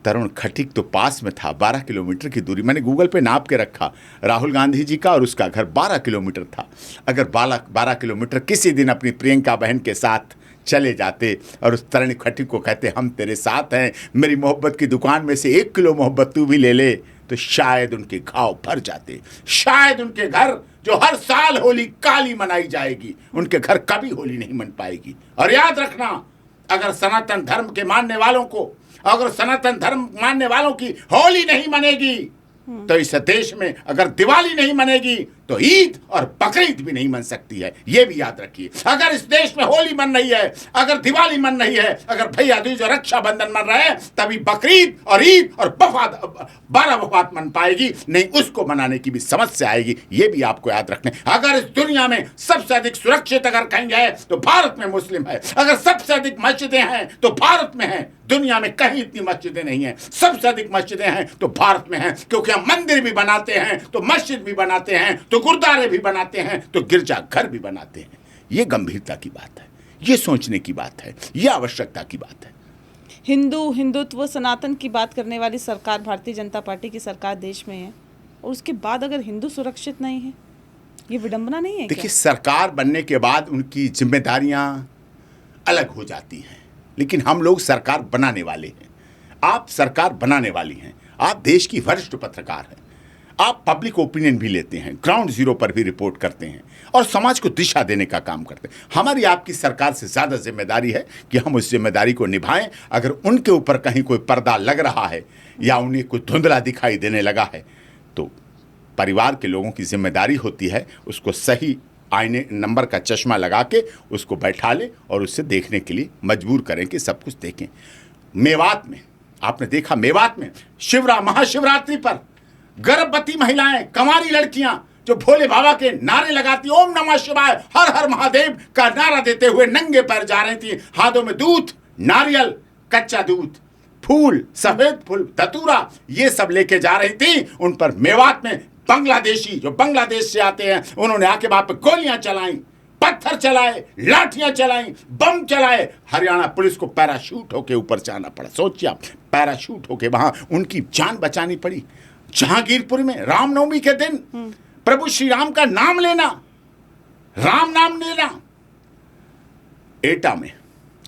तरुण खटीक तो पास में था, 12 किलोमीटर की दूरी, मैंने गूगल पे नाप के रखा, राहुल गांधी जी का और उसका घर 12 किलोमीटर था। अगर 12 किलोमीटर किसी दिन अपनी प्रियंका बहन के साथ चले जाते और उस तरुण खटीक को कहते, हम तेरे साथ हैं, मेरी मोहब्बत की दुकान में से 1 किलो मोहब्बत तू भी ले ले, तो शायद उनके घाव भर जाते, शायद उनके घर जो हर साल होली काली मनाई जाएगी, उनके घर कभी होली नहीं मन पाएगी। और याद रखना, अगर सनातन धर्म के मानने वालों को, अगर सनातन धर्म मानने वालों की होली नहीं मनेगी, तो इस देश में अगर दिवाली नहीं मनेगी, तो ईद और बकरीद भी नहीं मन सकती है। ये भी याद रखिए। अगर इस देश में होली मन रही है, अगर दिवाली मन रही है, अगर भैया दूज और रक्षाबंधन मन रहा है, तभी बकरीद और ईद और बारह वफात मन पाएगी, नहीं उसको मनाने की भी समस्या आएगी। ये भी आपको याद रखना है। अगर इस दुनिया में सबसे अधिक सुरक्षित अगर कहीं है तो भारत में मुस्लिम है। अगर सबसे अधिक मस्जिदें हैं तो भारत में है, दुनिया में कहीं इतनी मस्जिदें नहीं हैं। सबसे अधिक मस्जिदें हैं तो भारत में हैं, क्योंकि हम मंदिर भी बनाते हैं तो मस्जिद भी बनाते हैं, तो गुरुद्वारे भी बनाते हैं, तो गिरजाघर भी बनाते हैं। ये गंभीरता की बात है, ये सोचने की बात है, ये आवश्यकता की बात है। हिंदुत्व सनातन की बात करने वाली सरकार, भारतीय जनता पार्टी की सरकार देश में है, और उसके बाद अगर हिंदू सुरक्षित नहीं है, ये विडंबना नहीं है? देखिए, सरकार बनने के बाद उनकी जिम्मेदारियां अलग हो जाती हैं, लेकिन हम लोग सरकार बनाने वाले हैं। आप सरकार बनाने वाली हैं, आप देश की वरिष्ठ पत्रकार हैं, आप पब्लिक ओपिनियन भी लेते हैं, ग्राउंड जीरो पर भी रिपोर्ट करते हैं और समाज को दिशा देने का काम करते हैं। हमारी आपकी सरकार से ज़्यादा जिम्मेदारी है कि हम उस जिम्मेदारी को निभाएं। अगर उनके ऊपर कहीं कोई पर्दा लग रहा है या उन्हें कोई धुंधला दिखाई देने लगा है, तो परिवार के लोगों की जिम्मेदारी होती है उसको सही आईने नंबर का चश्मा लगा के उसको बैठा ले और उससे देखने के लिए मजबूर करें कि सब कुछ देखें। मेवात में आपने देखा, मेवात में महाशिवरात्रि पर गर्भवती महिलाएं, कंवारी लड़कियां जो भोले बाबा के नारे लगाती, ओम नमः शिवाय, हर हर महादेव का नारा देते हुए नंगे पैर जा रही थी। हाथों में दूध, नारियल, कच्चा दूध, फूल, सफेद फूल, धतूरा, ये सब लेके जा रही थी। उन पर मेवात में बांग्लादेशी जो बांग्लादेश से आते हैं, उन्होंने आके वहां पर गोलियां चलाई, पत्थर चलाए, लाठियां चलाई, बम चलाए। हरियाणा पुलिस को पैराशूट होके ऊपर जाना पड़ा। सोचिए आप, पैराशूट होके वहां उनकी जान बचानी पड़ी। जहांगीरपुर में रामनवमी के दिन प्रभु श्री राम का नाम लेना, राम नाम लेना। एटा में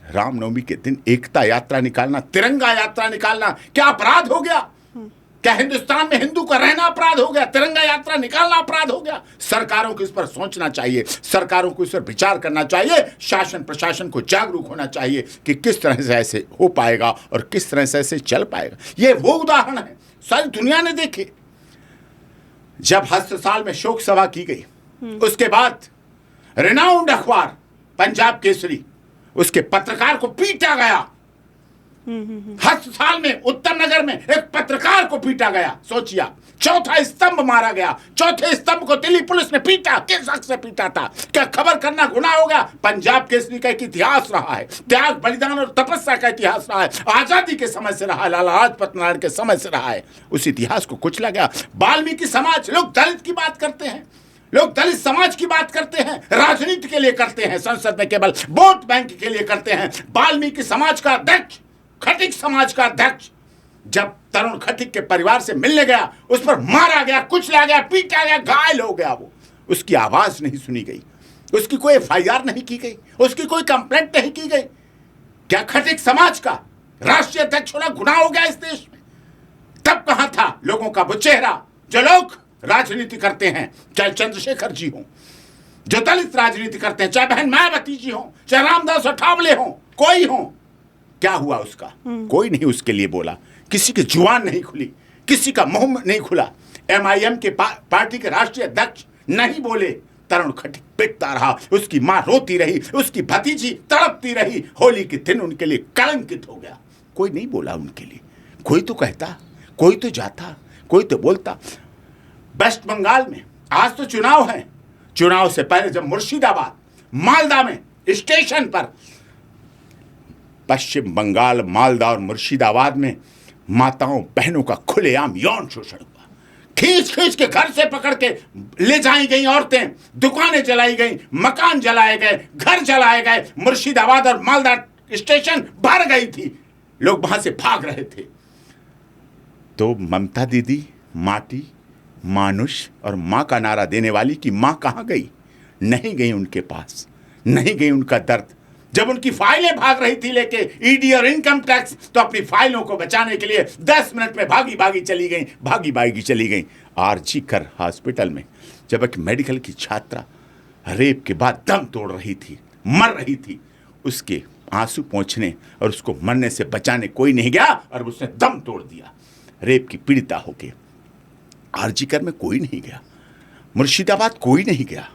रामनवमी के दिन एकता यात्रा निकालना, तिरंगा यात्रा निकालना क्या अपराध हो गया? क्या हिंदुस्तान में हिंदू का रहना अपराध हो गया? तिरंगा यात्रा निकालना अपराध हो गया? सरकारों को इस पर सोचना चाहिए, सरकारों को इस पर विचार करना चाहिए, शासन प्रशासन को जागरूक होना चाहिए कि किस तरह से ऐसे हो पाएगा और किस तरह से ऐसे चल पाएगा। ये वो उदाहरण है सारी दुनिया ने देखे। जब हस्तसाल में शोक सभा की गई, उसके बाद रिनाउंड अखबार पंजाब केसरी, उसके पत्रकार को पीटा गया। हस्तसाल में उत्तर नगर में एक पत्रकार को पीटा गया। सोचिए, चौथा स्तंभ मारा गया। चौथे स्तंभ को दिल्ली पुलिस ने पीटा। किस हक से पीटा था? क्या खबर करना गुनाह हो गया? पंजाब केसरी का एक इतिहास रहा है, त्याग, बलिदान और तपस्या का इतिहास रहा है, आजादी के समय से रहा है, लाला लाजपत राय के समय से रहा है। उस इतिहास को कुचला गया। वाल्मीकि समाज, लोग दलित की बात करते हैं, लोग दलित समाज की बात करते हैं, राजनीति के लिए करते हैं, संसद में केवल वोट बैंक के लिए करते हैं। वाल्मीकि समाज का अध्यक्ष, खटिक समाज का अध्यक्ष जब तरुण खटिक के परिवार से मिलने गया, उस पर मारा गया, कुचला गया, पीटा गया, घायल हो गया, वो उसकी आवाज नहीं सुनी गई, उसकी कोई एफआईआर नहीं की गई, उसकी कोई कंप्लेंट नहीं की गई। क्या खटिक समाज का राष्ट्रीय अध्यक्ष होना गुनाह हो गया इस देश में? तब कहां था लोगों का वो चेहरा जो लोग राजनीति करते हैं, चाहे चंद्रशेखर जी हों, जो दलित राजनीति करते हैं, चाहे बहन मायावती जी हों, चाहे रामदास अठावले हों, कोई हो, क्या हुआ उसका? कोई नहीं उसके लिए बोला, किसी की जुबान नहीं खुली, किसी का मुंह नहीं खुला। एमआईएम के पार्टी के राष्ट्रीय अध्यक्ष नहीं बोले, तरुण खटिक पिटता रहा, उसकी मां रोती रही, उसकी भतीजी तड़पती रही, होली के दिन उनके लिए कलंकित हो गया। कोई नहीं बोला उनके लिए, कोई तो कहता, कोई तो जाता, कोई तो बोलता। वेस्ट बंगाल में आज तो चुनाव है, चुनाव से पहले जब मुर्शिदाबाद, मालदा में स्टेशन पर, पश्चिम बंगाल, मालदा और मुर्शिदाबाद में माताओं बहनों का खुलेआम यौन शोषण हुआ। खींच खींच के घर से पकड़ के ले जाई गई औरतें, दुकानें जलाई गई, मकान जलाए गए, घर जलाए गए। मुर्शिदाबाद और मालदा स्टेशन भर गई थी, लोग वहां से भाग रहे थे। तो ममता दीदी माटी, मानुष और मां का नारा देने वाली की मां कहां गई? नहीं गई उनके पास, नहीं गई उनका दर्द। जब उनकी फाइलें भाग रही थी लेके ईडी और इनकम टैक्स, तो अपनी फाइलों को बचाने के लिए 10 मिनट में भागी भागी चली गई आरजी कर हॉस्पिटल में। जब एक मेडिकल की छात्रा रेप के बाद दम तोड़ रही थी, मर रही थी, उसके आंसू पोंछने और उसको मरने से बचाने कोई नहीं गया और उसने दम तोड़ दिया। रेप की पीड़िता होके आरजी कर में कोई नहीं गया, मुर्शिदाबाद कोई नहीं गया,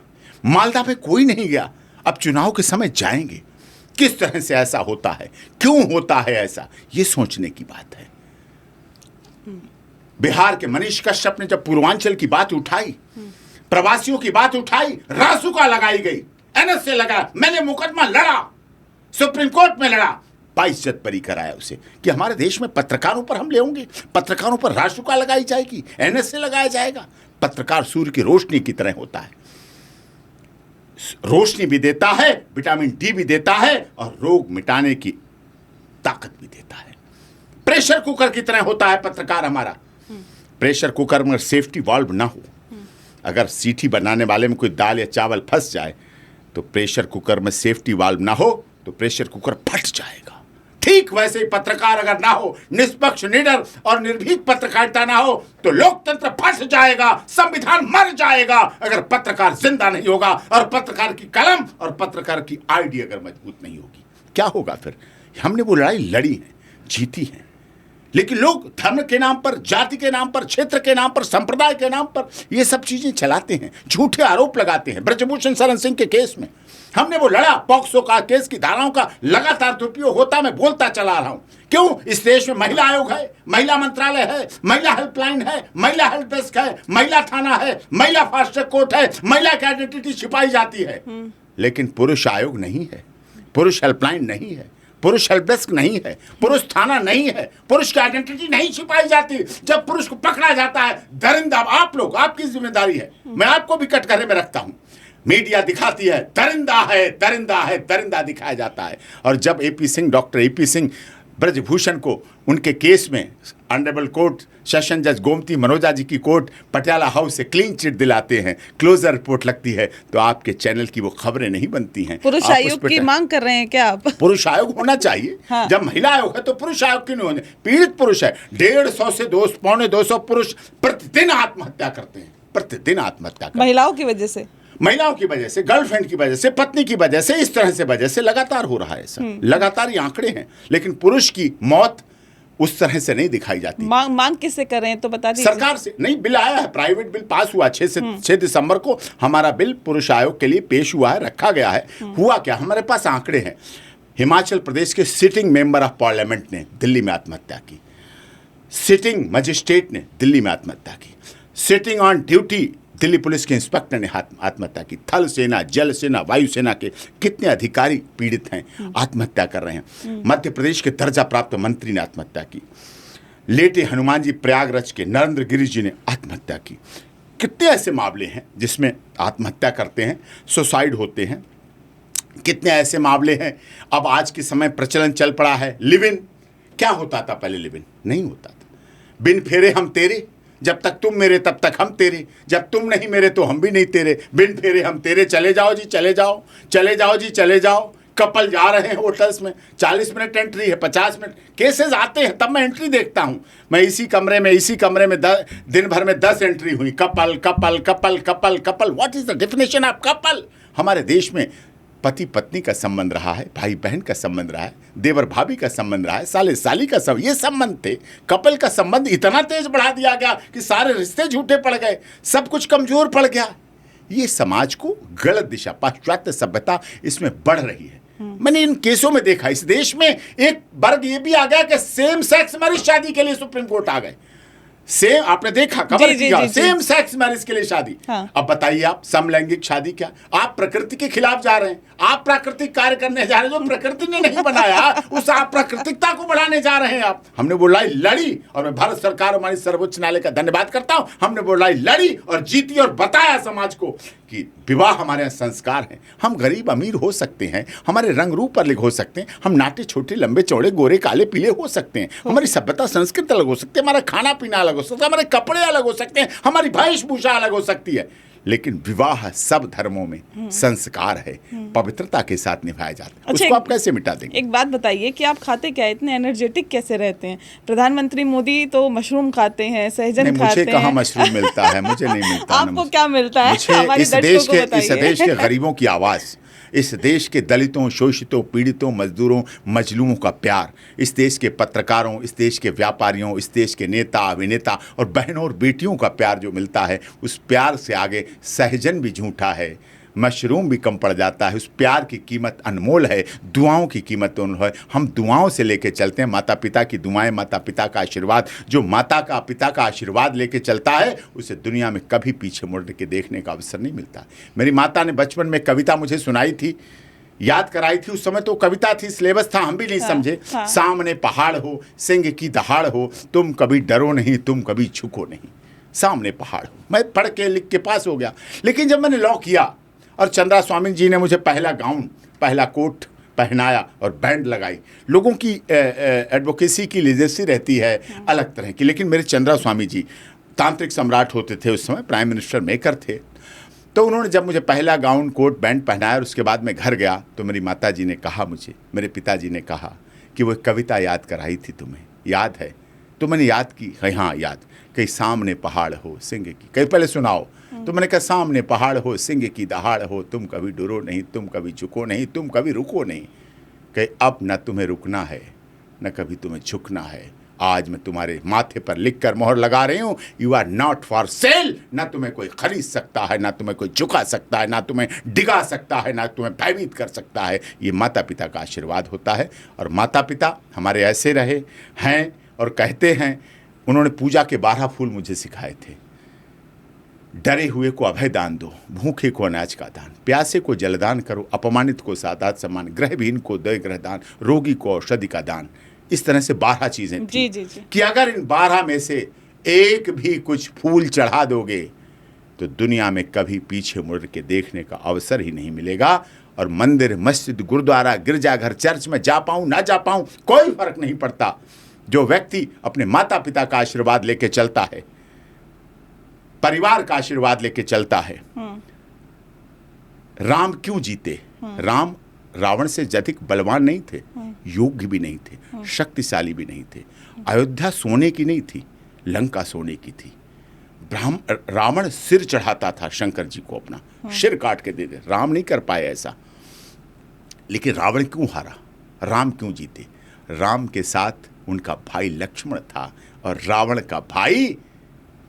मालदा में कोई नहीं गया। अब चुनाव के समय जाएंगे। किस तरह से ऐसा होता है, क्यों होता है ऐसा, ये सोचने की बात है। बिहार के मनीष कश्यप ने जब पूर्वांचल की बात उठाई, प्रवासियों की बात उठाई, रासुका लगाई गई, एनएसए लगा, मैंने मुकदमा लड़ा, सुप्रीम कोर्ट में लड़ा, 22 जज बरी कराया उसे कि हमारे देश में पत्रकारों पर हमले होंगे, पत्रकारों पर रासुका लगाई जाएगी, एनएसए लगाया जाएगा। पत्रकार सूर्य की रोशनी की तरह होता है, रोशनी भी देता है, विटामिन डी भी देता है और रोग मिटाने की ताकत भी देता है। प्रेशर कुकर की तरह होता है पत्रकार हमारा। प्रेशर कुकर में सेफ्टी वाल्व ना हो, अगर सीटी बनाने वाले में कोई दाल या चावल फंस जाए तो प्रेशर कुकर में सेफ्टी वाल्व ना हो तो प्रेशर कुकर फट जाएगा। ठीक वैसे ही पत्रकार अगर ना हो, निष्पक्ष, निडर और निर्भीक पत्रकारिता ना हो तो लोकतंत्र फंस जाएगा, संविधान मर जाएगा। अगर पत्रकार जिंदा नहीं होगा और पत्रकार की कलम और पत्रकार की आईडी अगर मजबूत नहीं होगी, क्या होगा फिर? हमने वो लड़ाई लड़ी है, जीती है, लेकिन लोग धर्म के नाम पर, जाति के नाम पर, क्षेत्र के नाम पर, संप्रदाय के नाम पर ये सब चीजें चलाते हैं, झूठे आरोप लगाते हैं। ब्रजभूषण शरण सिंह के केस में हमने वो लड़ा, पॉक्सो का केस की धाराओं का लगातार दुरुपयोग होता, मैं बोलता चला रहा हूं। क्यों? इस देश में महिला आयोग है, महिला मंत्रालय है, महिला हेल्पलाइन है, महिला हेल्प डेस्क है, महिला थाना है, महिला फास्ट ट्रैक कोर्ट है, महिला की आइडेंटिटी छिपाई जाती है, लेकिन पुरुष आयोग नहीं है, पुरुष हेल्पलाइन नहीं है, पुरुष हेल्प डेस्क नहीं है, पुरुष थाना नहीं है, पुरुष की आइडेंटिटी नहीं छिपाई जाती। जब पुरुष को पकड़ा जाता है, दरिंदा आप लोग, आपकी जिम्मेदारी है, मैं आपको भी कटघरे में रखता हूं। मीडिया दिखाती है दरिंदा है, दरिंदा है, दरिंदा दिखाया जाता है। और जब AP Singh, doctor AP Singh Brajbhushan को उनके केस में ऑनरेबल कोर्ट, सेशन जज गोमती मनोजा जी की कोर्ट पटियाला हाउस से क्लीन चिट दिलाते हैं, क्लोजर रिपोर्ट लगती है, तो आपके चैनल की वो खबरें नहीं बनती हैं। पुरुष आयोग की मांग कर रहे हैं क्या आप? पुरुष आयोग होना चाहिए। हाँ। जब महिला आयोग है तो पुरुष आयोग क्यों नहीं होने? पीड़ित पुरुष है, 150 से 200 पुरुष प्रतिदिन आत्महत्या करते हैं, प्रतिदिन आत्महत्या करते हैं। महिलाओं की वजह से, महिलाओं की वजह से, गर्लफ्रेंड की वजह से, पत्नी की वजह से, इस तरह से वजह से लगातार हो रहा है ऐसा, लगातार ये आंकड़े हैं। लेकिन पुरुष की मौत उस तरह से नहीं दिखाई जाती। मांग किससे कर रहे हैं तो बता दीजिए। सरकार से। नहीं, बिल आया है, प्राइवेट बिल पास हुआ 6 दिसंबर को हमारा बिल पुरुष आयोग के लिए पेश हुआ है, रखा गया है। हुआ क्या, हमारे पास आंकड़े हैं। हिमाचल प्रदेश के सिटिंग मेंबर ऑफ पार्लियामेंट ने दिल्ली में आत्महत्या की, सिटिंग मजिस्ट्रेट ने दिल्ली में आत्महत्या की, sitting on duty Delhi police के इंस्पेक्टर ने आत्महत्या की, थल सेना, जल सेना, वायुसेना के कितने अधिकारी पीड़ित हैं, आत्महत्या कर रहे हैं। मध्य प्रदेश के दर्जा प्राप्त मंत्री ने आत्महत्या की, लेटे हनुमान जी प्रयागराज के नरेंद्र गिरी जी ने आत्महत्या की। कितने ऐसे मामले हैं जिसमें आत्महत्या करते हैं, सुसाइड होते हैं। कितने ऐसे मामले हैं, अब आज के समय प्रचलन चल पड़ा है लिव इन। क्या होता था पहले? लिव इन नहीं होता था। बिन फेरे हम तेरे, जब तक तुम मेरे तब तक हम तेरे, जब तुम नहीं मेरे तो हम भी नहीं तेरे। बिन फेरे हम तेरे, चले जाओ जी चले जाओ, चले जाओ जी चले जाओ। कपल जा रहे हैं होटल्स में, 40 मिनट एंट्री है, 50 मिनट केसेस आते हैं, तब मैं एंट्री देखता हूं। मैं इसी कमरे में दिन भर में 10 एंट्री हुई। Couple couple couple couple couple, what is the definition of couple? हमारे देश में पति पत्नी का संबंध रहा है, भाई बहन का संबंध रहा है, देवर भाभी का संबंध रहा है, साले साली का संबंध, ये संबंध थे। कपल का संबंध इतना तेज बढ़ा दिया गया कि सारे रिश्ते झूठे पड़ गए, सब कुछ कमजोर पड़ गया। ये समाज को गलत दिशा, पाश्चात्य सभ्यता इसमें बढ़ रही है। मैंने इन केसों में देखा, इस देश में एक वर्ग ये भी आ गया कि सेम सेक्स मैरिज शादी के लिए सुप्रीम कोर्ट आ गए। सेम, आपने देखा, खबर किया, सेम सेक्स मैरिज के लिए शादी। हाँ। अब बताइए आप, समलैंगिक शादी क्या? आप प्रकृति के खिलाफ जा रहे हैं, आप प्राकृतिक कार्य करने जा रहे हैं जो प्रकृति ने नहीं बनाया, उस आप प्राकृतिकता को बढ़ाने जा रहे हैं आप। हमने वो लड़ाई लड़ी, और मैं भारत सरकार, हमारी सर्वोच्च न्यायालय का धन्यवाद करता हूं। हमने वो लड़ाई लड़ी और जीती और बताया समाज को कि विवाह हमारे यहाँ संस्कार है। हम गरीब अमीर हो सकते हैं, हमारे रंग रूप अलग हो सकते हैं, हम नाटे छोटे लंबे चौड़े गोरे काले पीले हो सकते हैं, हमारी सभ्यता संस्कृति अलग हो सकती है, हमारा खाना पीना अलग हो सकता है, हमारे कपड़े अलग हो सकते हैं, हमारी वेशभूषा अलग हो सकती है, लेकिन विवाह सब धर्मों में संस्कार है, पवित्रता के साथ निभाया जाता है। अच्छा, उसको आप कैसे मिटा देंगे? एक बात बताइए कि आप खाते क्या, इतने एनर्जेटिक कैसे रहते हैं? प्रधानमंत्री मोदी तो मशरूम खाते हैं, सहजन खाते हैं। मुझे कहाँ मशरूम मिलता है? मुझे नहीं मिलता। आपको क्या मिलता है? मुझे इस देश के गरीबों की आवाज, इस देश के दलितों, शोषितों, पीड़ितों, मजदूरों, मजलूमों का प्यार, इस देश के पत्रकारों, इस देश के व्यापारियों, इस देश के नेता, अभिनेता और बहनों और बेटियों का प्यार जो मिलता है, उस प्यार से आगे सहजन भी झूठा है, मशरूम भी कम पड़ जाता है। उस प्यार की कीमत अनमोल है, दुआओं की कीमत अनमोल है। हम दुआओं से लेके चलते हैं, माता पिता की दुआएं, माता पिता का आशीर्वाद। जो माता का पिता का आशीर्वाद लेके चलता है, उसे दुनिया में कभी पीछे मुड़ के देखने का अवसर नहीं मिलता। मेरी माता ने बचपन में कविता मुझे सुनाई थी, याद कराई थी। उस समय तो कविता थी, सिलेबस था, हम भी नहीं समझे। सामने पहाड़ हो, सिंह की दहाड़ हो, तुम कभी डरो नहीं, तुम कभी झुको नहीं। सामने पहाड़ हो, मैं पढ़ के लिख के पास हो गया। लेकिन जब मैंने लॉ किया और चंद्रा स्वामी जी ने मुझे पहला गाउन, पहला कोट पहनाया और बैंड लगाई, लोगों की एडवोकेसी की लिजर्सी रहती है अलग तरह की, लेकिन मेरे चंद्रा स्वामी जी तांत्रिक सम्राट होते थे, उस समय प्राइम मिनिस्टर मेकर थे। तो उन्होंने जब मुझे पहला गाउन कोट बैंड पहनाया और उसके बाद मैं घर गया, तो मेरी माता जी ने कहा मुझे, मेरे पिताजी ने कहा कि वो कविता याद कराई थी, तुम्हें याद है? तो मैंने याद की, हाँ याद। कहीं सामने पहाड़ हो, सिंह की, कहीं पहले सुनाओ। तो मैंने कहा, सामने पहाड़ हो, सिंह की दहाड़ हो, तुम कभी डरो नहीं, तुम कभी झुको नहीं, तुम कभी रुको नहीं। कहीं अब न तुम्हें रुकना है, न कभी तुम्हें झुकना है। आज मैं तुम्हारे माथे पर लिखकर मोहर लगा रही हूँ, you are not for sale. ना तुम्हें कोई खरीद सकता है, ना तुम्हें कोई झुका सकता है, ना तुम्हें डिगा सकता है, ना तुम्हें भयभीत कर सकता है। ये माता पिता का आशीर्वाद होता है। और माता पिता हमारे ऐसे रहे हैं और कहते हैं, उन्होंने पूजा के 12 फूल मुझे सिखाए थे। डरे हुए को अभय दान दो, भूखे को अनाज का दान, प्यासे को जलदान करो, अपमानित को सादात सम्मान, ग्रहविहीन को दय ग्रह दान, रोगी को औषधि का दान। इस तरह से 12 चीजें थी कि अगर इन 12 में से एक भी कुछ फूल चढ़ा दोगे तो दुनिया में कभी पीछे मुड़ के देखने का अवसर ही नहीं मिलेगा। और मंदिर, मस्जिद, गुरुद्वारा, गिरजाघर, चर्च में जा पाऊं ना जा पाऊं, कोई फर्क नहीं पड़ता। जो व्यक्ति अपने माता पिता का आशीर्वाद लेके चलता है, परिवार का आशीर्वाद लेके चलता है। राम क्यों जीते? राम रावण से अधिक बलवान नहीं थे, योग्य भी नहीं थे, शक्तिशाली भी नहीं थे। अयोध्या सोने की नहीं थी, लंका सोने की थी। रावण सिर चढ़ाता था शंकर जी को, अपना सिर काट के दे दे। राम नहीं कर पाए ऐसा। लेकिन रावण क्यों हारा? राम क्यों जीते? राम के साथ उनका भाई लक्ष्मण था और रावण का भाई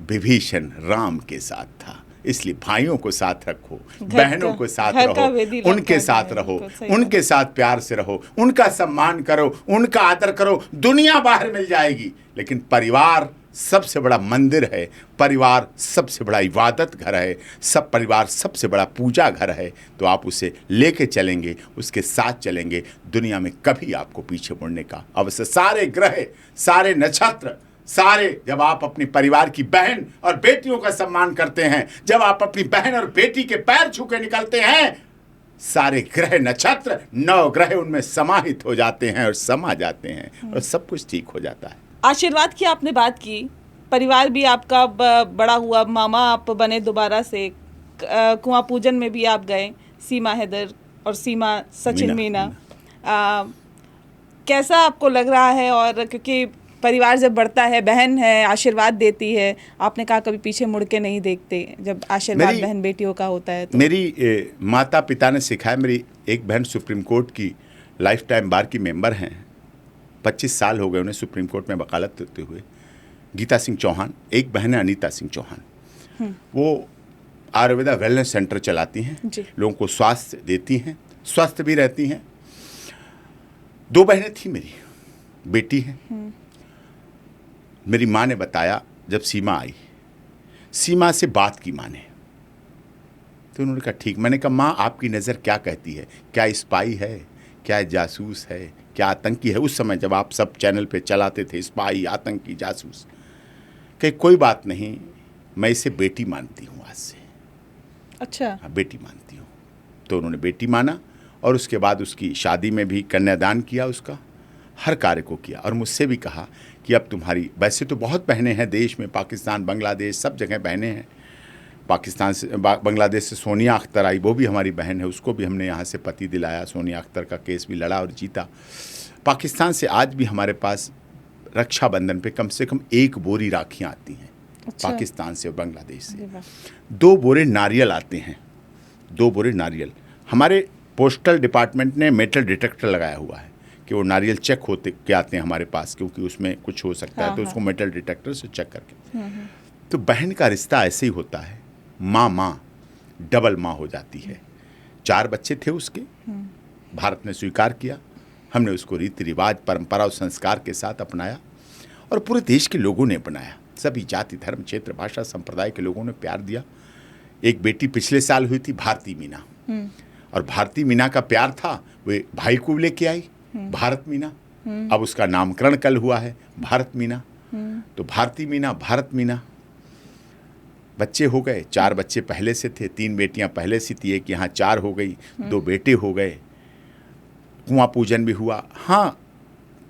विभीषण राम के साथ था। इसलिए भाइयों को साथ रखो, बहनों को साथ रहो, उनके साथ रहो, उनके साथ प्यार से रहो, उनका सम्मान करो, उनका आदर करो। दुनिया बाहर मिल जाएगी, लेकिन परिवार सबसे बड़ा मंदिर है, परिवार सबसे बड़ा इबादत घर है, सब परिवार सबसे बड़ा पूजा घर है। तो आप उसे लेके चलेंगे, उसके साथ चलेंगे, दुनिया में कभी आपको पीछे मुड़ने का अवसर। सारे ग्रह, सारे नक्षत्र, सारे जब आप अपनी परिवार की बहन और बेटियों का सम्मान करते हैं, जब आप अपनी बहन और बेटी के पैर छू के निकलते हैं, सारे ग्रह नक्षत्र 9 ग्रह उनमें समाहित हो जाते हैं और समा जाते हैं और सब कुछ ठीक हो जाता है। आशीर्वाद की आपने बात की, परिवार भी आपका बड़ा हुआ, मामा आप बने दोबारा से, कुआं पूजन में भी आप गए, सीमा हैदर और सीमा सचिन मीना। कैसा आपको लग रहा है? और क्योंकि परिवार जब बढ़ता है, बहन है, आशीर्वाद देती है, आपने कहा कभी पीछे मुड़ के नहीं देखते जब आशीर्वाद बहन बेटियों का होता है तो। मेरी माता पिता ने सिखाया। मेरी एक बहन सुप्रीम कोर्ट की लाइफ टाइम बार की मेंबर हैं, 25 साल हो गए उन्हें सुप्रीम कोर्ट में वकालत करते हुए, गीता सिंह चौहान। एक बहन है अनीता सिंह चौहान, वो आयुर्वेदा वेलनेस सेंटर चलाती हैं, लोगों को स्वास्थ्य देती हैं, स्वस्थ भी रहती हैं। 2 बहनें थी, मेरी बेटी है। मेरी माँ ने बताया जब सीमा आई, सीमा से बात की माँ ने, तो उन्होंने कहा ठीक। मैंने कहा माँ आपकी नज़र क्या कहती है, क्या स्पाई है, क्या जासूस है, क्या आतंकी है? उस समय जब आप सब चैनल पे चलाते थे, स्पाई, आतंकी, जासूस। कहीं कोई बात नहीं, मैं इसे बेटी मानती हूँ आज से। अच्छा। हाँ, बेटी मानती हूँ। तो उन्होंने बेटी माना और उसके बाद उसकी शादी में भी कन्यादान किया, उसका हर कार्य को किया। और मुझसे भी कहा कि अब तुम्हारी, वैसे तो बहुत बहनें हैं देश में, पाकिस्तान, बांग्लादेश, सब जगह बहनें हैं। पाकिस्तान से, बांग्लादेश से सोनिया अख्तर आई, वो भी हमारी बहन है, उसको भी हमने यहाँ से पति दिलाया। सोनिया अख्तर का केस भी लड़ा और जीता। पाकिस्तान से आज भी हमारे पास रक्षाबंधन पे कम से कम 1 बोरी राखियाँ आती हैं। अच्छा। पाकिस्तान से और बांग्लादेश से 2 बोरे नारियल आते हैं, 2 बोरे नारियल। हमारे पोस्टल डिपार्टमेंट ने मेटल डिटेक्टर लगाया हुआ है कि वो नारियल चेक होते के आते हैं हमारे पास, क्योंकि उसमें कुछ हो सकता है, तो उसको मेटल डिटेक्टर से चेक करके। तो बहन का रिश्ता ऐसे ही होता है, माँ डबल माँ हो जाती है। 4 बच्चे थे उसके, भारत ने स्वीकार किया, हमने उसको रीति रिवाज, परंपरा और संस्कार के साथ अपनाया और पूरे देश के लोगों ने अपनाया। सभी जाति, धर्म, क्षेत्र, भाषा, संप्रदाय के लोगों ने प्यार दिया। एक बेटी पिछले साल हुई थी, भारती मीना, और भारती मीना का प्यार था, वे भाई को लेके आई, भारत मीना। अब उसका नामकरण कल हुआ है, भारत मीना। तो भारती मीना, भारत मीना, बच्चे हो गए। 4 बच्चे पहले से थे, 3 बेटियां पहले से थी, एक यहाँ 4 हो गई, 2 बेटे हो गए। कुआं पूजन भी हुआ। हाँ,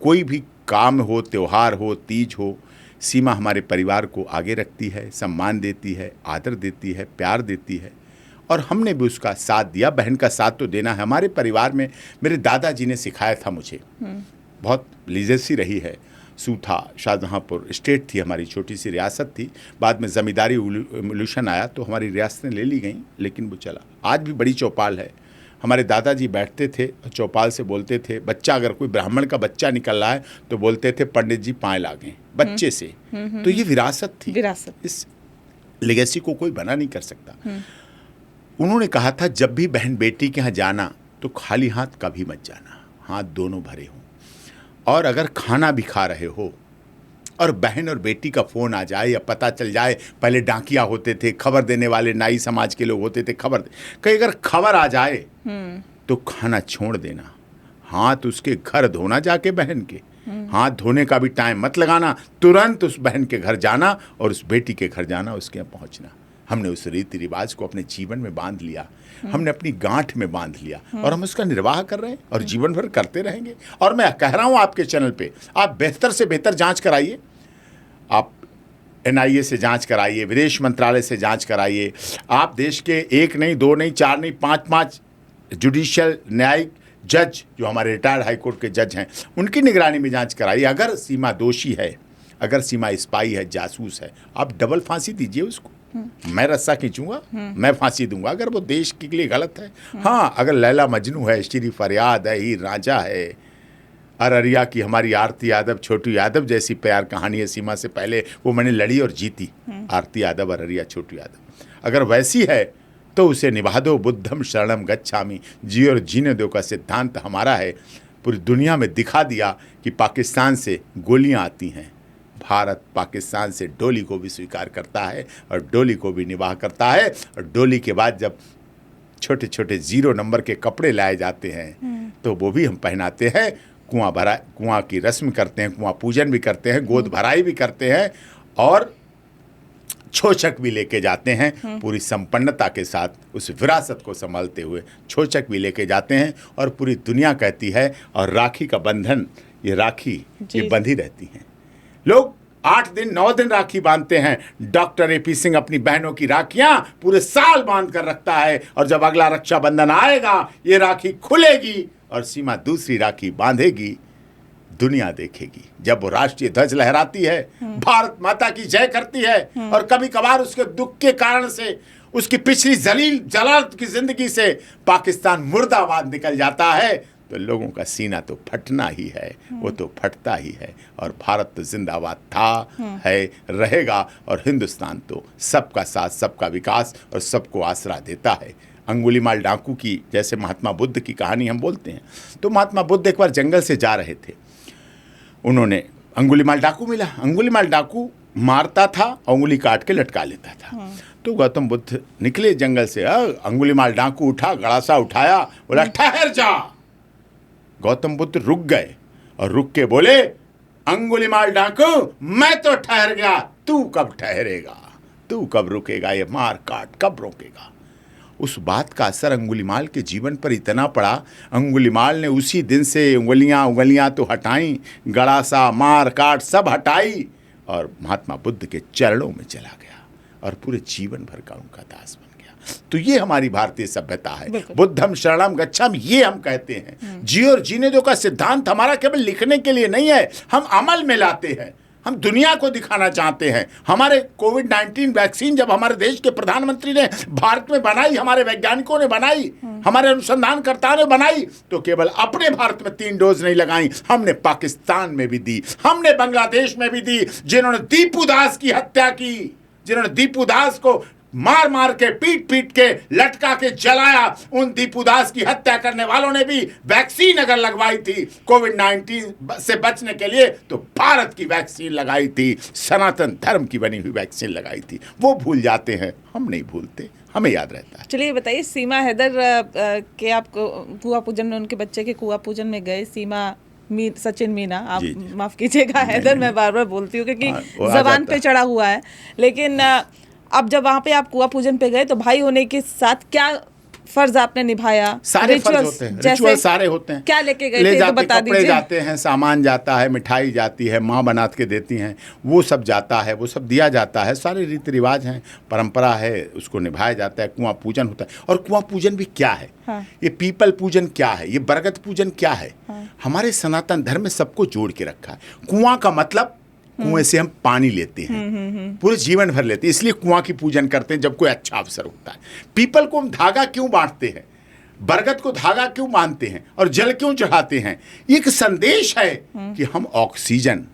कोई भी काम हो, त्योहार हो, तीज हो, सीमा हमारे परिवार को आगे रखती है, सम्मान देती है, आदर देती है, प्यार देती है, और हमने भी उसका साथ दिया। बहन का साथ तो देना है। हमारे परिवार में मेरे दादाजी ने सिखाया था मुझे, बहुत लीजेसी रही है। सूथा, शाहजहाँपुर स्टेट थी हमारी, छोटी सी रियासत थी। बाद में ज़मींदारी एवोल्यूशन आया तो हमारी रियासतें ले ली गई, लेकिन वो चला। आज भी बड़ी चौपाल है। हमारे दादाजी बैठते थे चौपाल से बोलते थे, बच्चा अगर कोई ब्राह्मण का बच्चा निकल रहा है तो बोलते थे पंडित जी पाँव लागें बच्चे से। तो ये विरासत थी, विरासत। इस लेगेसी को कोई बना नहीं कर सकता। उन्होंने कहा था जब भी बहन बेटी के यहाँ जाना तो खाली हाथ कभी मत जाना, हाथ दोनों भरे हों। और अगर खाना भी खा रहे हो और बहन और बेटी का फ़ोन आ जाए या पता चल जाए, पहले डाकिया होते थे, खबर देने वाले नाई समाज के लोग होते थे, कहीं अगर खबर आ जाए तो खाना छोड़ देना, हाथ उसके घर धोना, जाके बहन के हाथ धोने का भी टाइम मत लगाना, तुरंत उस बहन के घर जाना और उस बेटी के घर जाना, उसके यहाँ पहुँचना। हमने उस रीति रिवाज को अपने जीवन में बांध लिया, हमने अपनी गांठ में बांध लिया और हम उसका निर्वाह कर रहे हैं और जीवन भर करते रहेंगे। और मैं कह रहा हूं आपके चैनल पे, आप बेहतर से बेहतर जांच कराइए, आप NIA से जांच कराइए, विदेश मंत्रालय से जांच कराइए, आप देश के 1 नहीं, 2 नहीं, 4 नहीं, 5 जुडिशियल न्यायिक जज जो हमारे रिटायर्ड हाईकोर्ट के जज हैं, उनकी निगरानी में जांच कराइए। अगर सीमा दोषी है, अगर सीमा स्पाई है, जासूस है, आप डबल फांसी दीजिए उसको। मैं रस्सा खींचूंगा, मैं फांसी दूंगा अगर वो देश के लिए गलत है। हाँ, अगर लैला मजनू है, श्री फरियाद है, हीर रांझा है, अररिया की हमारी आरती यादव, छोटू यादव जैसी प्यार कहानी है सीमा से पहले, वो मैंने लड़ी और जीती, आरती यादव, अररिया, छोटू यादव, अगर वैसी है तो उसे निभा दो। बुद्धम शरणम गच्छामि, जी और जीने दो का सिद्धांत हमारा है। पूरी दुनिया में दिखा दिया कि पाकिस्तान से गोलियां आती हैं, भारत पाकिस्तान से डोली को भी स्वीकार करता है और डोली को भी निवाह करता है। और डोली के बाद जब छोटे छोटे 0 नंबर के कपड़े लाए जाते हैं तो वो भी हम पहनाते हैं। कुआं की रस्म करते हैं, कुआं पूजन भी करते हैं, गोद भराई भी करते हैं और छोचक भी लेके जाते हैं। पूरी संपन्नता के साथ उस विरासत को संभालते हुए छोचक भी लेके जाते हैं और पूरी दुनिया कहती है। और राखी का बंधन, ये राखी ये बंधी रहती हैं। लोग 8 दिन 9 दिन राखी बांधते हैं। डॉक्टर AP सिंह अपनी बहनों की राखियां पूरे साल बांध कर रखता है और जब अगला रक्षाबंधन आएगा ये राखी खुलेगी और सीमा दूसरी राखी बांधेगी। दुनिया देखेगी जब वो राष्ट्रीय ध्वज लहराती है, भारत माता की जय करती है और कभी कभार उसके दुख के कारण से, उसकी पिछली जलाल की जिंदगी से पाकिस्तान मुर्दाबाद निकल जाता है, तो लोगों का सीना तो फटना ही है, वो तो फटता ही है। और भारत तो जिंदाबाद था, है, रहेगा। और हिंदुस्तान तो सबका साथ, सबका विकास और सबको आसरा देता है। अंगुलीमाल डाकू की, जैसे महात्मा बुद्ध की कहानी हम बोलते हैं, तो महात्मा बुद्ध एक बार जंगल से जा रहे थे। उन्होंने अंगुलीमाल डाकू मिला। अंगुलीमाल डाकू मारता था, उंगली काट के लटका लेता था। तो गौतम बुद्ध निकले जंगल से। अंगुलीमाल डाकू उठा, गड़ासा उठाया, बोला ठहर जा। गौतम बुद्ध रुक गए और रुक के बोले, अंगुलीमाल डाकू मैं तो ठहर गया, तू कब ठहरेगा, तू कब रुकेगा, ये मार काट कब रोकेगा। उस बात का असर अंगुलीमाल के जीवन पर इतना पड़ा, अंगुलीमाल ने उसी दिन से उंगलियां तो हटाई, गड़ासा मार काट सब हटाई और महात्मा बुद्ध के चरणों में चला गया और पूरे जीवन भर का उनका दास बन गया। तो ये हमारी भारतीय सभ्यता है। बुद्धम शरणम गच्छामि, ये हम कहते हैं। जी और जीने दो का सिद्धांत हमारा केवल लिखने के लिए नहीं है, हम अमल में लाते हैं, हम दुनिया को दिखाना चाहते हैं। हमारे कोविड-19 वैक्सीन जब हमारे देश के प्रधानमंत्री ने भारत में बनाई, हमारे वैज्ञानिकों ने बनाई, हमारे अनुसंधानकर्ताओं ने बनाई, तो केवल अपने भारत में 3 डोज नहीं लगाई, हमने पाकिस्तान में भी दी, हमने बांग्लादेश में भी दी। जिन्होंने दीपू दास की हत्या की, जिन्होंने दीपू दास को मार मार के, पीट पीट के, लटका के जलाया, उन दीपू दास की हत्या करने वालों ने भी वैक्सीन अगर लगवाई थी कोविड-19 से बचने के लिए, तो भारत की वैक्सीन लगाई थी, सनातन धर्म की बनी हुई वैक्सीन लगाई थी। वो भूल जाते हैं, हम नहीं भूलते, हमें याद रहता है। चलिए बताइए, सीमा हैदर के आप कुआं पूजन में, उनके बच्चे के कुआं पूजन में गए, सचिन मीना, आप माफ कीजिएगा हैदर, मैं बार बार बोलती हूँ क्योंकि जबान पे चढ़ा हुआ है। लेकिन अब जब वहाँ पे आप कुआं पूजन पे गए तो भाई होने के साथ क्या फर्ज आपने निभाया? सारे फर्ज होते हैं, रिचुअल सारे होते हैं। क्या लेके गए थे तो बता दीजिए। कपड़े जाते हैं, सामान जाता है, मिठाई जाती है, माँ बना के देती हैं, वो सब जाता है, वो सब दिया जाता है। सारे रीति रिवाज हैं, परंपरा है, उसको निभाया जाता है। कुआं पूजन होता है। और कुआं पूजन भी क्या है? हाँ। ये पीपल पूजन क्या है? ये बरगद पूजन क्या है? हाँ। हमारे सनातन धर्म में सबको जोड़ के रखा है। कुआं का मतलब कुएं से हम पानी लेते हैं, पूरे जीवन भर लेते हैं, इसलिए कुआं की पूजन करते हैं जब कोई अच्छा अवसर होता है। पीपल को हम धागा क्यों बांटते हैं, बरगद को धागा क्यों बांधते हैं और जल क्यों चढ़ाते हैं? एक संदेश है कि हम ऑक्सीजन,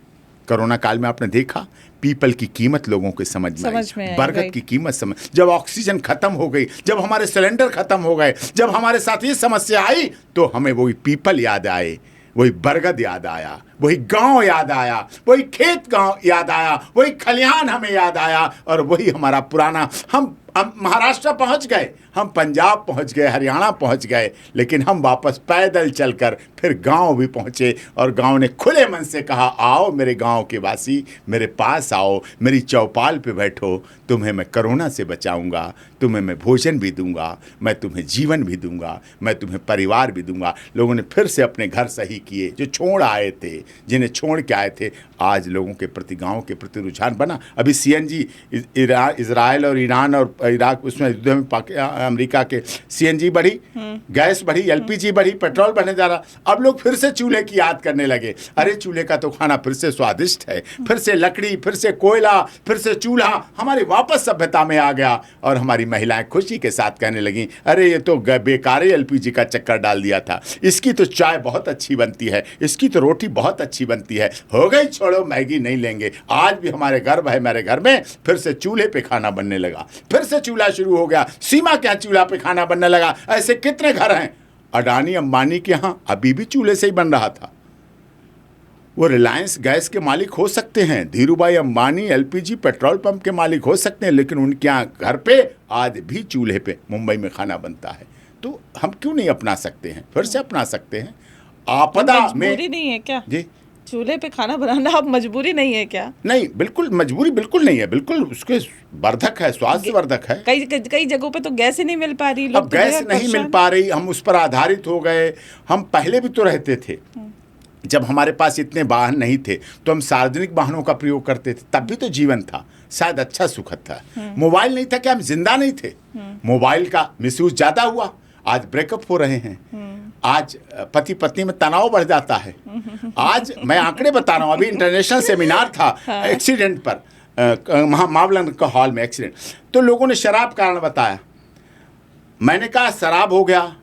कोरोना काल में आपने देखा पीपल की कीमत लोगों के समझ में आई, बरगद की कीमत समझ, जब ऑक्सीजन खत्म हो गई, जब हमारे सिलेंडर खत्म हो गए, जब हमारे साथ ये समस्या आई, तो हमें वही पीपल याद आए, वही बरगद याद आया, वही गांव याद आया, वही खेत गांव याद आया, वही खलिहान हमें याद आया और वही हमारा पुराना। हम महाराष्ट्र पहुंच गए, हम पंजाब पहुंच गए, हरियाणा पहुंच गए, लेकिन हम वापस पैदल चलकर फिर गांव भी पहुंचे और गांव ने खुले मन से कहा, आओ मेरे गांव के वासी, मेरे पास आओ, मेरी चौपाल पे बैठो, तुम्हें मैं कोरोना से बचाऊंगा, तुम्हें मैं भोजन भी दूंगा, मैं तुम्हें जीवन भी दूंगा, मैं तुम्हें परिवार भी दूंगा। लोगों ने फिर से अपने घर सही किए, जो छोड़ आए थे, जिन्हें छोड़ के आए थे। आज लोगों के प्रति, गाँव के प्रति रुझान बना। अभी CNG इजराइल और ईरान और इराक उसमें युद्ध में अमेरिका के CNG बढ़ी, गैस बढ़ी, LPG बढ़ी, पेट्रोल बढ़ने जा रहा। अब लोग फिर से चूल्हे की याद करने लगे। अरे चूल्हे का तो खाना फिर से स्वादिष्ट है, फिर से लकड़ी, फिर से कोयला, फिर से चूल्हा हमारे वापस सभ्यता में आ गया। और हमारी महिलाएं खुशी के साथ कहने लगी, अरे ये तो बेकार LPG का चक्कर डाल दिया था, इसकी तो चाय बहुत अच्छी बनती है, इसकी तो रोटी बहुत अच्छी बनती है, हो गई छोड़ो मैगी नहीं लेंगे। आज भी हमारे गर्व है, मेरे घर में फिर से चूल्हे पे खाना बनने लगा, फिर से चूल्हा शुरू हो गया। सीमा क्या चूल्हा पे खाना बनने लगा? ऐसे कितने घर हैं? अडानी अंबानी के यहाँ अभी भी चूल्हे से ही बन रहा था। वो रिलायंस गैस के मालिक हो सकते हैं, Dhirubhai Ambani LPG petrol pump के मालिक हो सकते हैं, लेकिन उनके यहाँ घर पे आज भी चूल्हे पे मुंबई में खाना बनता है। तो हम क्यों नहीं अपना सकते हैं? फिर से अपना सकते हैं। आपदा में। मजबूरी नहीं है क्या जी चूल्हे पे खाना बनाना? अब मजबूरी नहीं है क्या? नहीं, बिल्कुल मजबूरी बिल्कुल नहीं है, बिल्कुल उसके वर्धक है, स्वास्थ्य वर्धक है। कई कई जगहों पे तो गैस ही नहीं मिल पा रही, अब लोग तो गैस बेहद नहीं मिल परेशान। पा रही, हम उस पर आधारित हो गए। हम पहले भी तो रहते थे, जब हमारे पास इतने वाहन नहीं थे तो हम सार्वजनिक वाहनों का प्रयोग करते थे, तब भी तो जीवन था, शायद अच्छा सुखद था। मोबाइल नहीं था क्या हम जिंदा नहीं थे? मोबाइल का मिसयूज ज्यादा हुआ, आज ब्रेकअप हो रहे हैं, आज पति पत्नी में तनाव बढ़ जाता है। आज मैं आंकड़े बता रहा हूँ, अभी इंटरनेशनल सेमिनार था एक्सीडेंट पर, मावलन का हॉल में एक्सीडेंट, तो लोगों ने शराब कारण बताया। मैंने कहा शराब हो गया,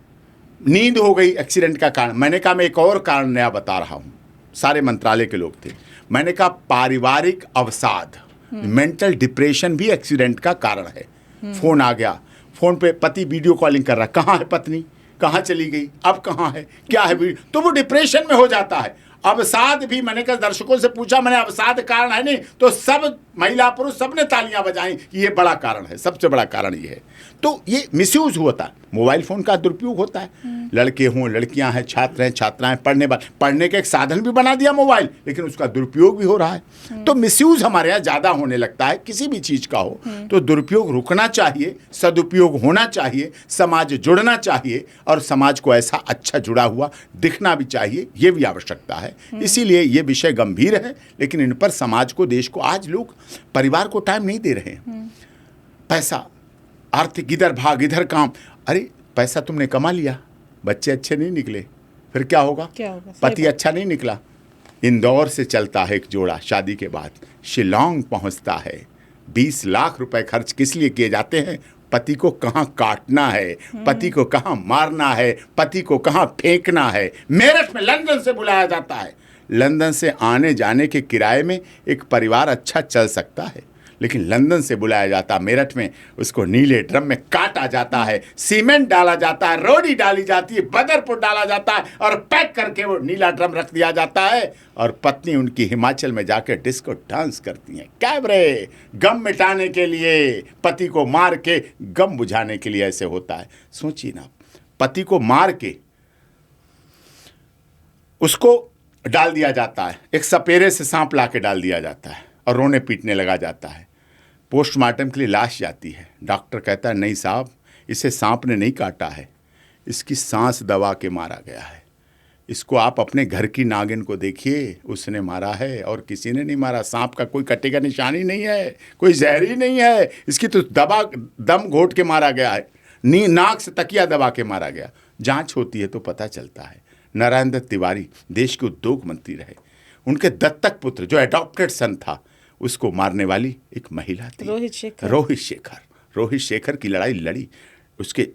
नींद हो गई एक्सीडेंट का कारण। मैंने कहा मैं एक और कारण नया बता रहा हूँ, सारे मंत्रालय के लोग थे। मैंने कहा पारिवारिक अवसाद, मेंटल डिप्रेशन भी एक्सीडेंट का कारण है। फोन आ गया, फोन पे पति वीडियो कॉलिंग कर रहा, कहाँ है पत्नी, कहाँ चली गई, अब कहाँ है, क्या है वीडियो, तो वो डिप्रेशन में हो जाता है। अवसाद भी, मैंने कहा दर्शकों से पूछा मैंने, अवसाद कारण है नहीं, तो सब महिला पुरुष सबने तालियां बजाई कि ये बड़ा कारण है, सबसे बड़ा कारण ये है। तो ये मिसयूज होता है, मोबाइल फोन का दुरुपयोग होता है। लड़के हों, लड़कियां हैं, छात्र हैं, छात्राएं, पढ़ने का एक साधन भी बना दिया मोबाइल, लेकिन उसका दुरुपयोग भी हो रहा है। तो मिसयूज हमारे यहाँ ज्यादा होने लगता है, किसी भी चीज का हो तो दुरुपयोग रुकना चाहिए, सदुपयोग होना चाहिए, समाज जुड़ना चाहिए और समाज को ऐसा अच्छा जुड़ा हुआ दिखना भी चाहिए, ये भी आवश्यकता है। इसीलिए ये विषय गंभीर है, लेकिन इन पर समाज को, देश को, आज लोग परिवार को टाइम नहीं दे रहे हैं। पैसा, आर्थिक इधर भाग इधर काम, अरे पैसा तुमने कमा लिया, बच्चे अच्छे नहीं निकले, फिर क्या होगा? पति अच्छा नहीं निकला। इंदौर से चलता है एक जोड़ा, शादी के बाद शिलोंग पहुंचता है। 20 लाख रुपए खर्च किस लिए किए जाते हैं? पति को कहाँ काटना है, पति को कहाँ मारना है, पति को कहाँ फेंकना है। मेरठ में लंदन से बुलाया जाता है, लंदन से आने जाने के किराए में एक परिवार अच्छा चल सकता है, लेकिन लंदन से बुलाया जाता, मेरठ में उसको नीले ड्रम में काटा जाता है, सीमेंट डाला जाता है, रोडी डाली जाती है, बदरपुर डाला जाता है और पैक करके वो नीला ड्रम रख दिया जाता है। और पत्नी उनकी हिमाचल में जाकर डिस्को डांस करती हैं, कैबरे, गम मिटाने के लिए, पति को मार के गम बुझाने के लिए ऐसे होता है। सोचिए ना, पति को मार के उसको डाल दिया जाता है, एक सपेरे से सांप ला के डाल दिया जाता है और रोने पीटने लगा जाता है। पोस्टमार्टम के लिए लाश जाती है, डॉक्टर कहता है नहीं साहब, इसे सांप ने नहीं काटा है, इसकी सांस दबा के मारा गया है, इसको आप अपने घर की नागिन को देखिए, उसने मारा है और किसी ने नहीं मारा। सांप का कोई कटे का निशान ही नहीं है, कोई जहर ही नहीं है, इसकी तो दम घोट के मारा गया है, नाक से तकिया दबा के मारा गया। जांच होती है तो पता चलता है नारायण दत्त तिवारी देश के उद्योग मंत्री रहे, उनके दत्तक पुत्र जो एडॉप्टेड सन था, उसको मारने वाली एक महिला थी, रोहित शेखर की लड़ाई लड़ी, उसके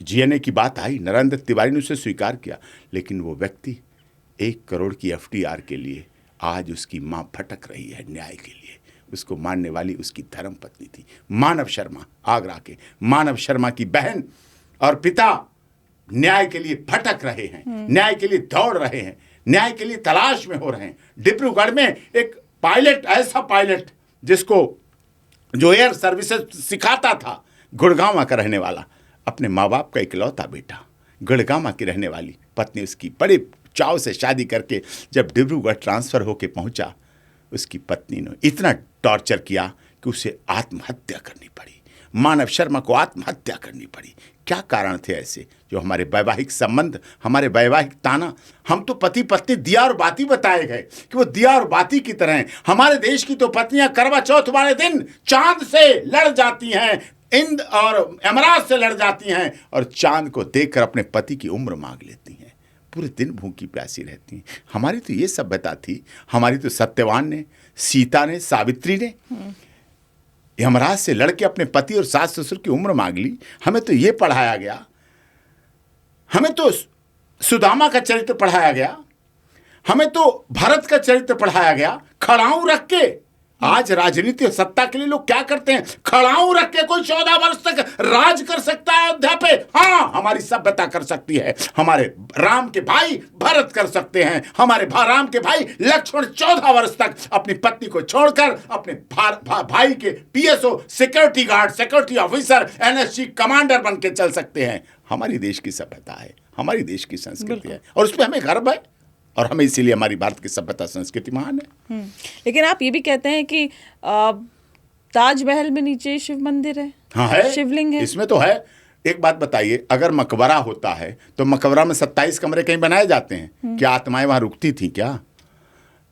जीएनए की बात आई, नारायण दत्त तिवारी ने उसे स्वीकार किया, लेकिन वो व्यक्ति 1 करोड़ की एफडीआर के लिए आज उसकी मां भटक रही है न्याय के लिए। उसको मारने वाली उसकी धर्म पत्नी थी, मानव शर्मा, आगरा के मानव शर्मा की बहन और पिता न्याय के लिए भटक रहे हैं, न्याय के लिए दौड़ रहे हैं, न्याय के लिए तलाश में हो रहे हैं। डिब्रूगढ़ में एक पायलट, ऐसा पायलट जिसको जो एयर सर्विसेज सिखाता था, गुड़गांव का रहने वाला, अपने माँ बाप का इकलौता बेटा, गुड़गांव की रहने वाली पत्नी उसकी बड़े चाव से शादी करके जब डिब्रूगढ़ ट्रांसफ़र होके पहुंचा, उसकी पत्नी ने इतना टॉर्चर किया कि उसे आत्महत्या करनी पड़ी, मानव शर्मा को आत्महत्या करनी पड़ी। क्या कारण थे ऐसे? जो हमारे वैवाहिक संबंध, हमारे वैवाहिक ताना, हम तो पति पत्नी दिया और बाती बताए गए कि वो दिया और बाती की तरह हैं। हमारे देश की तो पत्नियां करवा चौथ वाले दिन चांद से लड़ जाती हैं, इंद और एमरात से लड़ जाती हैं और चांद को देखकर अपने पति की उम्र मांग लेती हैं, पूरे दिन भूखी प्यासी रहती हैं। हमारी तो ये सभ्यता थी, हमारी तो सत्यवान ने, सीता ने, सावित्री ने यमराज से लड़के अपने पति और सास ससुर की उम्र मांग ली। हमें तो ये पढ़ाया गया, हमें तो सुदामा का चरित्र पढ़ाया गया, हमें तो भरत का चरित्र पढ़ाया गया। खड़ाऊ रख के आज राजनीति और सत्ता के लिए लोग क्या करते हैं? खड़ाऊ रख के कोई 14 वर्ष तक राज कर सकता है अयोध्या पे? हाँ, हमारी सभ्यता कर सकती है, हमारे राम के भाई भरत कर सकते हैं, हमारे राम के भाई लक्ष्मण 14 वर्ष तक अपनी पत्नी को छोड़कर अपने भाई के PSO, security guard, security officer, NSG commander बन के चल सकते हैं। हमारी देश की सभ्यता है, हमारी देश की संस्कृति है और उस पर हमें गर्व है और हमें इसीलिए हमारी भारत की सभ्यता संस्कृति महान है। लेकिन आप ये भी कहते हैं कि ताजमहल में नीचे शिव मंदिर है। हाँ है, शिवलिंग है, इसमें तो है। एक बात बताइए, अगर मकबरा होता है तो मकबरा में 27 कमरे कहीं बनाए जाते हैं? क्या आत्माएं वहां रुकती थी?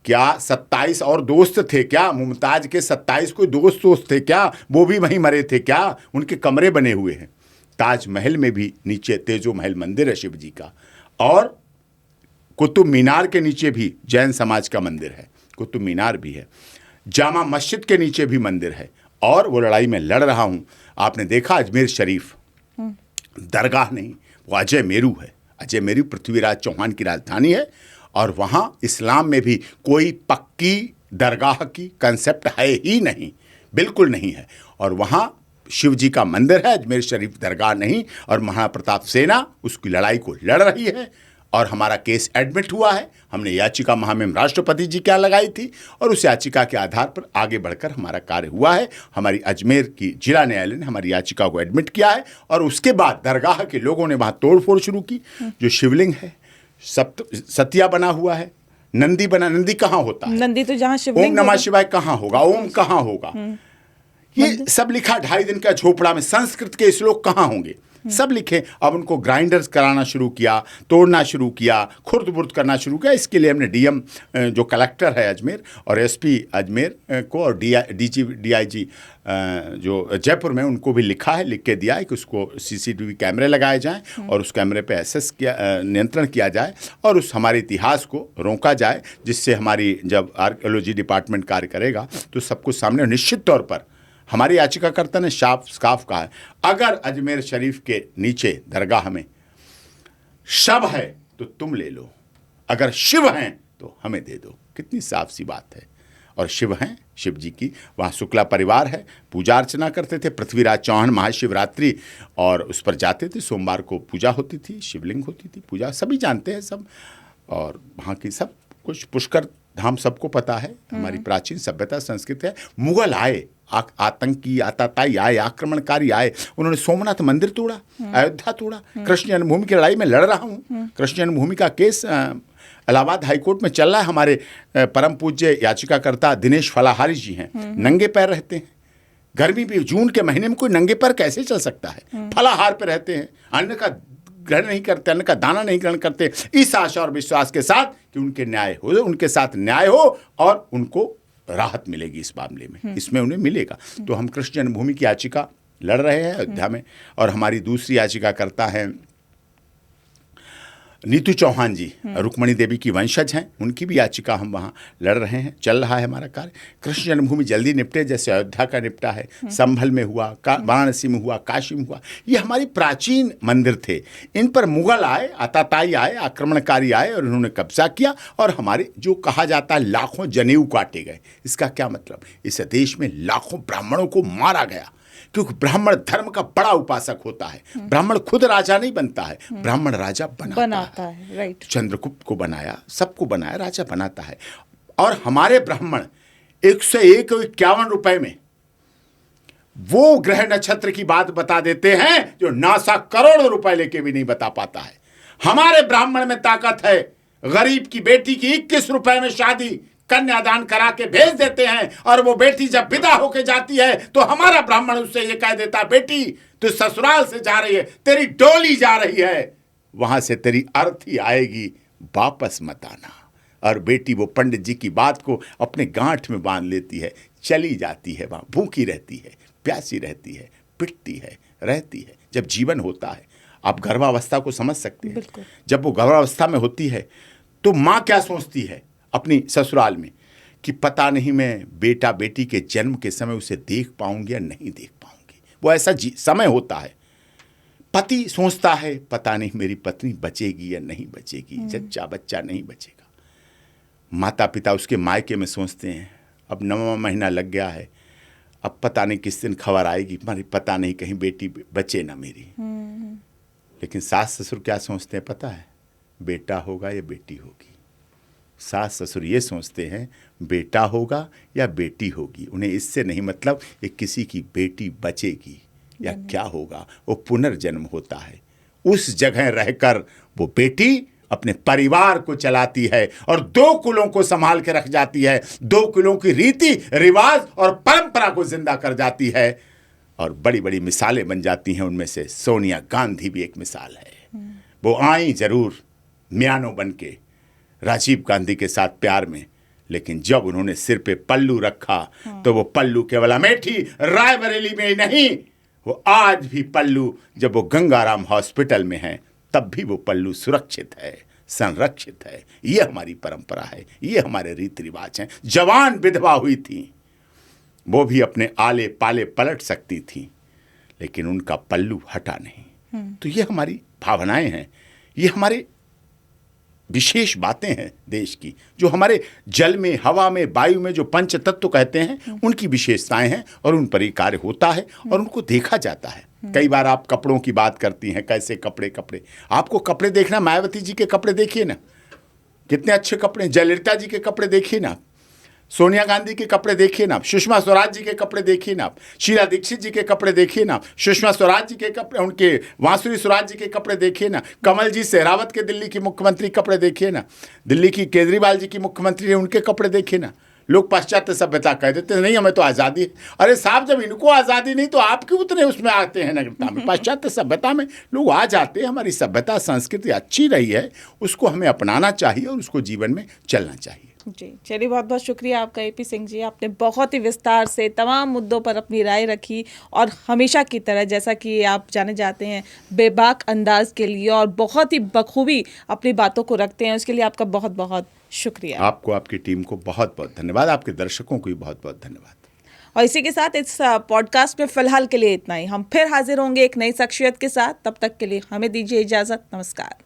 क्या 27 और दोस्त थे क्या? मुमताज के 27 कोई दोस्त थे क्या? वो भी वहीं मरे थे क्या? उनके कमरे बने हुए हैं। ताजमहल में भी नीचे तेजो महल मंदिर है शिव जी का, और कुतुब मीनार के नीचे भी जैन समाज का मंदिर है, कुतुब मीनार भी है। जामा मस्जिद के नीचे भी मंदिर है। और वो लड़ाई में लड़ रहा हूं, आपने देखा अजमेर शरीफ दरगाह नहीं, वो अजय मेरू है। अजय मेरू पृथ्वीराज चौहान की राजधानी है और वहां इस्लाम में भी कोई पक्की दरगाह की कंसेप्ट है ही नहीं, बिल्कुल नहीं है। और वहां शिव जी का मंदिर है, अजमेर शरीफ दरगाह नहीं। और महाप्रताप सेना उसकी लड़ाई को लड़ रही है और हमारा केस एडमिट हुआ है। हमने याचिका महामहिम राष्ट्रपति जी क्या लगाई थी और उस याचिका के आधार पर आगे बढ़कर हमारा कार्य हुआ है। हमारी अजमेर की जिला न्यायालय ने हमारी याचिका को एडमिट किया है और उसके बाद दरगाह के लोगों ने वहाँ तोड़फोड़ शुरू की। जो शिवलिंग है सतिया बना हुआ है, नंदी बना, नंदी कहाँ होता है? नंदी तो जहाँ शिवलिंग, ओम नमः शिवाय कहाँ होगा? ओम कहाँ होगा? ये सब लिखा 2.5 दिन का झोपड़ा में। संस्कृत के श्लोक कहाँ होंगे? सब लिखे। अब उनको ग्राइंडर्स कराना शुरू किया, तोड़ना शुरू किया, खुर्द बुर्द करना शुरू किया। इसके लिए हमने डीएम जो कलेक्टर है अजमेर और एसपी अजमेर को और डीआईजी जो जयपुर में, उनको भी लिखा है, लिख के दिया है कि उसको सीसीटीवी कैमरे लगाए जाएं और उस कैमरे पे नियंत्रण किया जाए और उस हमारे इतिहास को रोका जाए, जिससे हमारी जब आर्कियोलॉजी डिपार्टमेंट कार्य करेगा तो सब कुछ सामने। निश्चित तौर पर हमारी याचिकाकर्ता ने साफ कहा है, अगर अजमेर शरीफ के नीचे दरगाह में शव है तो तुम ले लो, अगर शिव हैं तो हमें दे दो। कितनी साफ सी बात है। और शिव हैं, शिव जी की वहाँ शुक्ला परिवार है, पूजा अर्चना करते थे। पृथ्वीराज चौहान महाशिवरात्रि और उस पर जाते थे, सोमवार को पूजा होती थी, शिवलिंग होती थी, पूजा सभी जानते हैं सब। और वहाँ की सब कुछ पुष्कर धाम सबको पता है, हमारी प्राचीन सभ्यता संस्कृति है। मुगल आए, आतंकी आताताई आए, आक्रमणकारी आए, उन्होंने सोमनाथ मंदिर तोड़ा, अयोध्या तोड़ा। कृष्ण जन्मभूमि की लड़ाई में लड़ रहा हूँ। कृष्ण जन्मभूमि का केस इलाहाबाद हाईकोर्ट में चल रहा है। हमारे परम पूज्य याचिकाकर्ता दिनेश फलाहारी जी हैं, नंगे पैर रहते हैं। गर्मी भी, जून के महीने में कोई नंगे पैर कैसे चल सकता है? फलाहार पे रहते हैं, अन्न का ग्रहण नहीं करते, अन्न का दाना नहीं ग्रहण करते, इस आशा और विश्वास के साथ कि उनके न्याय हो, उनके साथ न्याय हो और उनको राहत मिलेगी इस मामले में, इसमें उन्हें मिलेगा। तो हम कृष्ण जन्मभूमि की याचिका लड़ रहे हैं अयोध्या में। और हमारी दूसरी याचिकाकर्ता हैं नीतू चौहान जी, रुक्मणी देवी की वंशज हैं, उनकी भी याचिका हम वहाँ लड़ रहे हैं। चल रहा है हमारा कार्य। कृष्ण जन्मभूमि जल्दी निपटे, जैसे अयोध्या का निपटा है, संभल में हुआ, वाराणसी में हुआ, काशी में हुआ। ये हमारी प्राचीन मंदिर थे, इन पर मुगल आए, आताताई आए, आक्रमणकारी आए और उन्होंने कब्जा किया और हमारे जो कहा जाता है लाखों जनेऊ काटे गए। इसका क्या मतलब? इस देश में लाखों ब्राह्मणों को मारा गया, क्योंकि ब्राह्मण धर्म का बड़ा उपासक होता है। ब्राह्मण खुद राजा नहीं बनता है, ब्राह्मण राजा बनाता है। राइट। चंद्रगुप्त को बनाया, सबको बनाया, राजा बनाता है। और हमारे ब्राह्मण 101-51 रुपए में वो ग्रह नक्षत्र की बात बता देते हैं जो नासा करोड़ों रुपए लेके भी नहीं बता पाता है। हमारे ब्राह्मण में ताकत है। गरीब की बेटी की 21 रुपए में शादी कन्यादान करा के भेज देते हैं और वो बेटी जब विदा होके जाती है तो हमारा ब्राह्मण उससे ये कह देता है, बेटी तू ससुराल से जा रही है, तेरी डोली जा रही है, वहां से तेरी अर्थी आएगी, वापस मत आना। और बेटी वो पंडित जी की बात को अपने गांठ में बांध लेती है, चली जाती है, वहां भूखी रहती है, प्यासी रहती है, पिटती है, रहती है। जब जीवन होता है, आप गर्भावस्था को समझ सकते हैं। जब वो गर्भावस्था में होती है तो माँ क्या सोचती है अपनी ससुराल में कि पता नहीं मैं बेटा बेटी के जन्म के समय उसे देख पाऊंगी या नहीं देख पाऊंगी। वो ऐसा समय होता है। पति सोचता है पता नहीं मेरी पत्नी बचेगी या नहीं बचेगी, जच्चा बच्चा नहीं बचेगा। माता पिता उसके मायके में सोचते हैं अब 9वां महीना लग गया है, अब पता नहीं किस दिन खबर आएगी, हमारी पता नहीं कहीं बेटी बचे ना मेरी। लेकिन सास ससुर क्या सोचते हैं पता है? बेटा होगा या बेटी होगी। सास ससुर ये सोचते हैं बेटा होगा या बेटी होगी। उन्हें इससे नहीं मतलब ये किसी की बेटी बचेगी या क्या होगा। वो पुनर्जन्म होता है, उस जगह रहकर वो बेटी अपने परिवार को चलाती है और 2 कुलों को संभाल के रख जाती है, 2 कुलों की रीति रिवाज और परंपरा को जिंदा कर जाती है और बड़ी बड़ी मिसालें बन जाती हैं। उनमें से सोनिया गांधी भी एक मिसाल है। वो आई जरूर म्यानो बन के राजीव गांधी के साथ प्यार में, लेकिन जब उन्होंने सिर पे पल्लू रखा तो वो पल्लू केवल अमेठी रायबरेली में ही नहीं, वो आज भी पल्लू जब वो गंगाराम हॉस्पिटल में है तब भी वो पल्लू सुरक्षित है, संरक्षित है। ये हमारी परंपरा है, ये हमारे रीति रिवाज हैं। जवान विधवा हुई थी, वो भी अपने आले पाले पलट सकती थी, लेकिन उनका पल्लू हटा नहीं। तो ये हमारी भावनाएं हैं, ये हमारे विशेष बातें हैं देश की, जो हमारे जल में, हवा में, वायु में जो पंच तत्व कहते हैं उनकी विशेषताएं हैं और उन पर ही कार्य होता है और उनको देखा जाता है। कई बार आप कपड़ों की बात करती हैं, कैसे कपड़े आपको कपड़े देखना, मायावती जी के कपड़े देखिए ना, कितने अच्छे कपड़े, जयललिता जी के कपड़े देखिए ना, सोनिया गांधी के कपड़े देखिए ना, सुषमा स्वराज जी के कपड़े देखिए ना, शीला दीक्षित जी के कपड़े देखिए ना, सुषमा स्वराज जी के कपड़े, उनके वांसुरी स्वराज जी के कपड़े देखिए ना, कमल जी सहरावत के दिल्ली की मुख्यमंत्री कपड़े देखिए ना, दिल्ली की केजरीवाल जी की मुख्यमंत्री है उनके कपड़े देखिए ना। लोग पाश्चात्य सभ्यता कह देते हैं, नहीं हमें तो आज़ादी है। अरे साहब, जब इनको आज़ादी नहीं तो आप क्यों उतने उसमें आते हैं नगरता में? पाश्चात्य सभ्यता में लोग आ जाते हैं। हमारी सभ्यता संस्कृति अच्छी रही है, उसको हमें अपनाना चाहिए और उसको जीवन में चलना चाहिए। जी चलिए, बहुत बहुत शुक्रिया आपका AP सिंह जी। आपने बहुत ही विस्तार से तमाम मुद्दों पर अपनी राय रखी और हमेशा की तरह, जैसा कि आप जाने जाते हैं बेबाक अंदाज के लिए और बहुत ही बखूबी अपनी बातों को रखते हैं, उसके लिए आपका बहुत बहुत शुक्रिया। आपको, आपकी टीम को बहुत बहुत धन्यवाद, आपके दर्शकों को भी बहुत बहुत धन्यवाद। और इसी के साथ इस पॉडकास्ट में फिलहाल के लिए इतना ही। हम फिर हाजिर होंगे एक नई शख्सियत के साथ, तब तक के लिए हमें दीजिए इजाज़त। नमस्कार।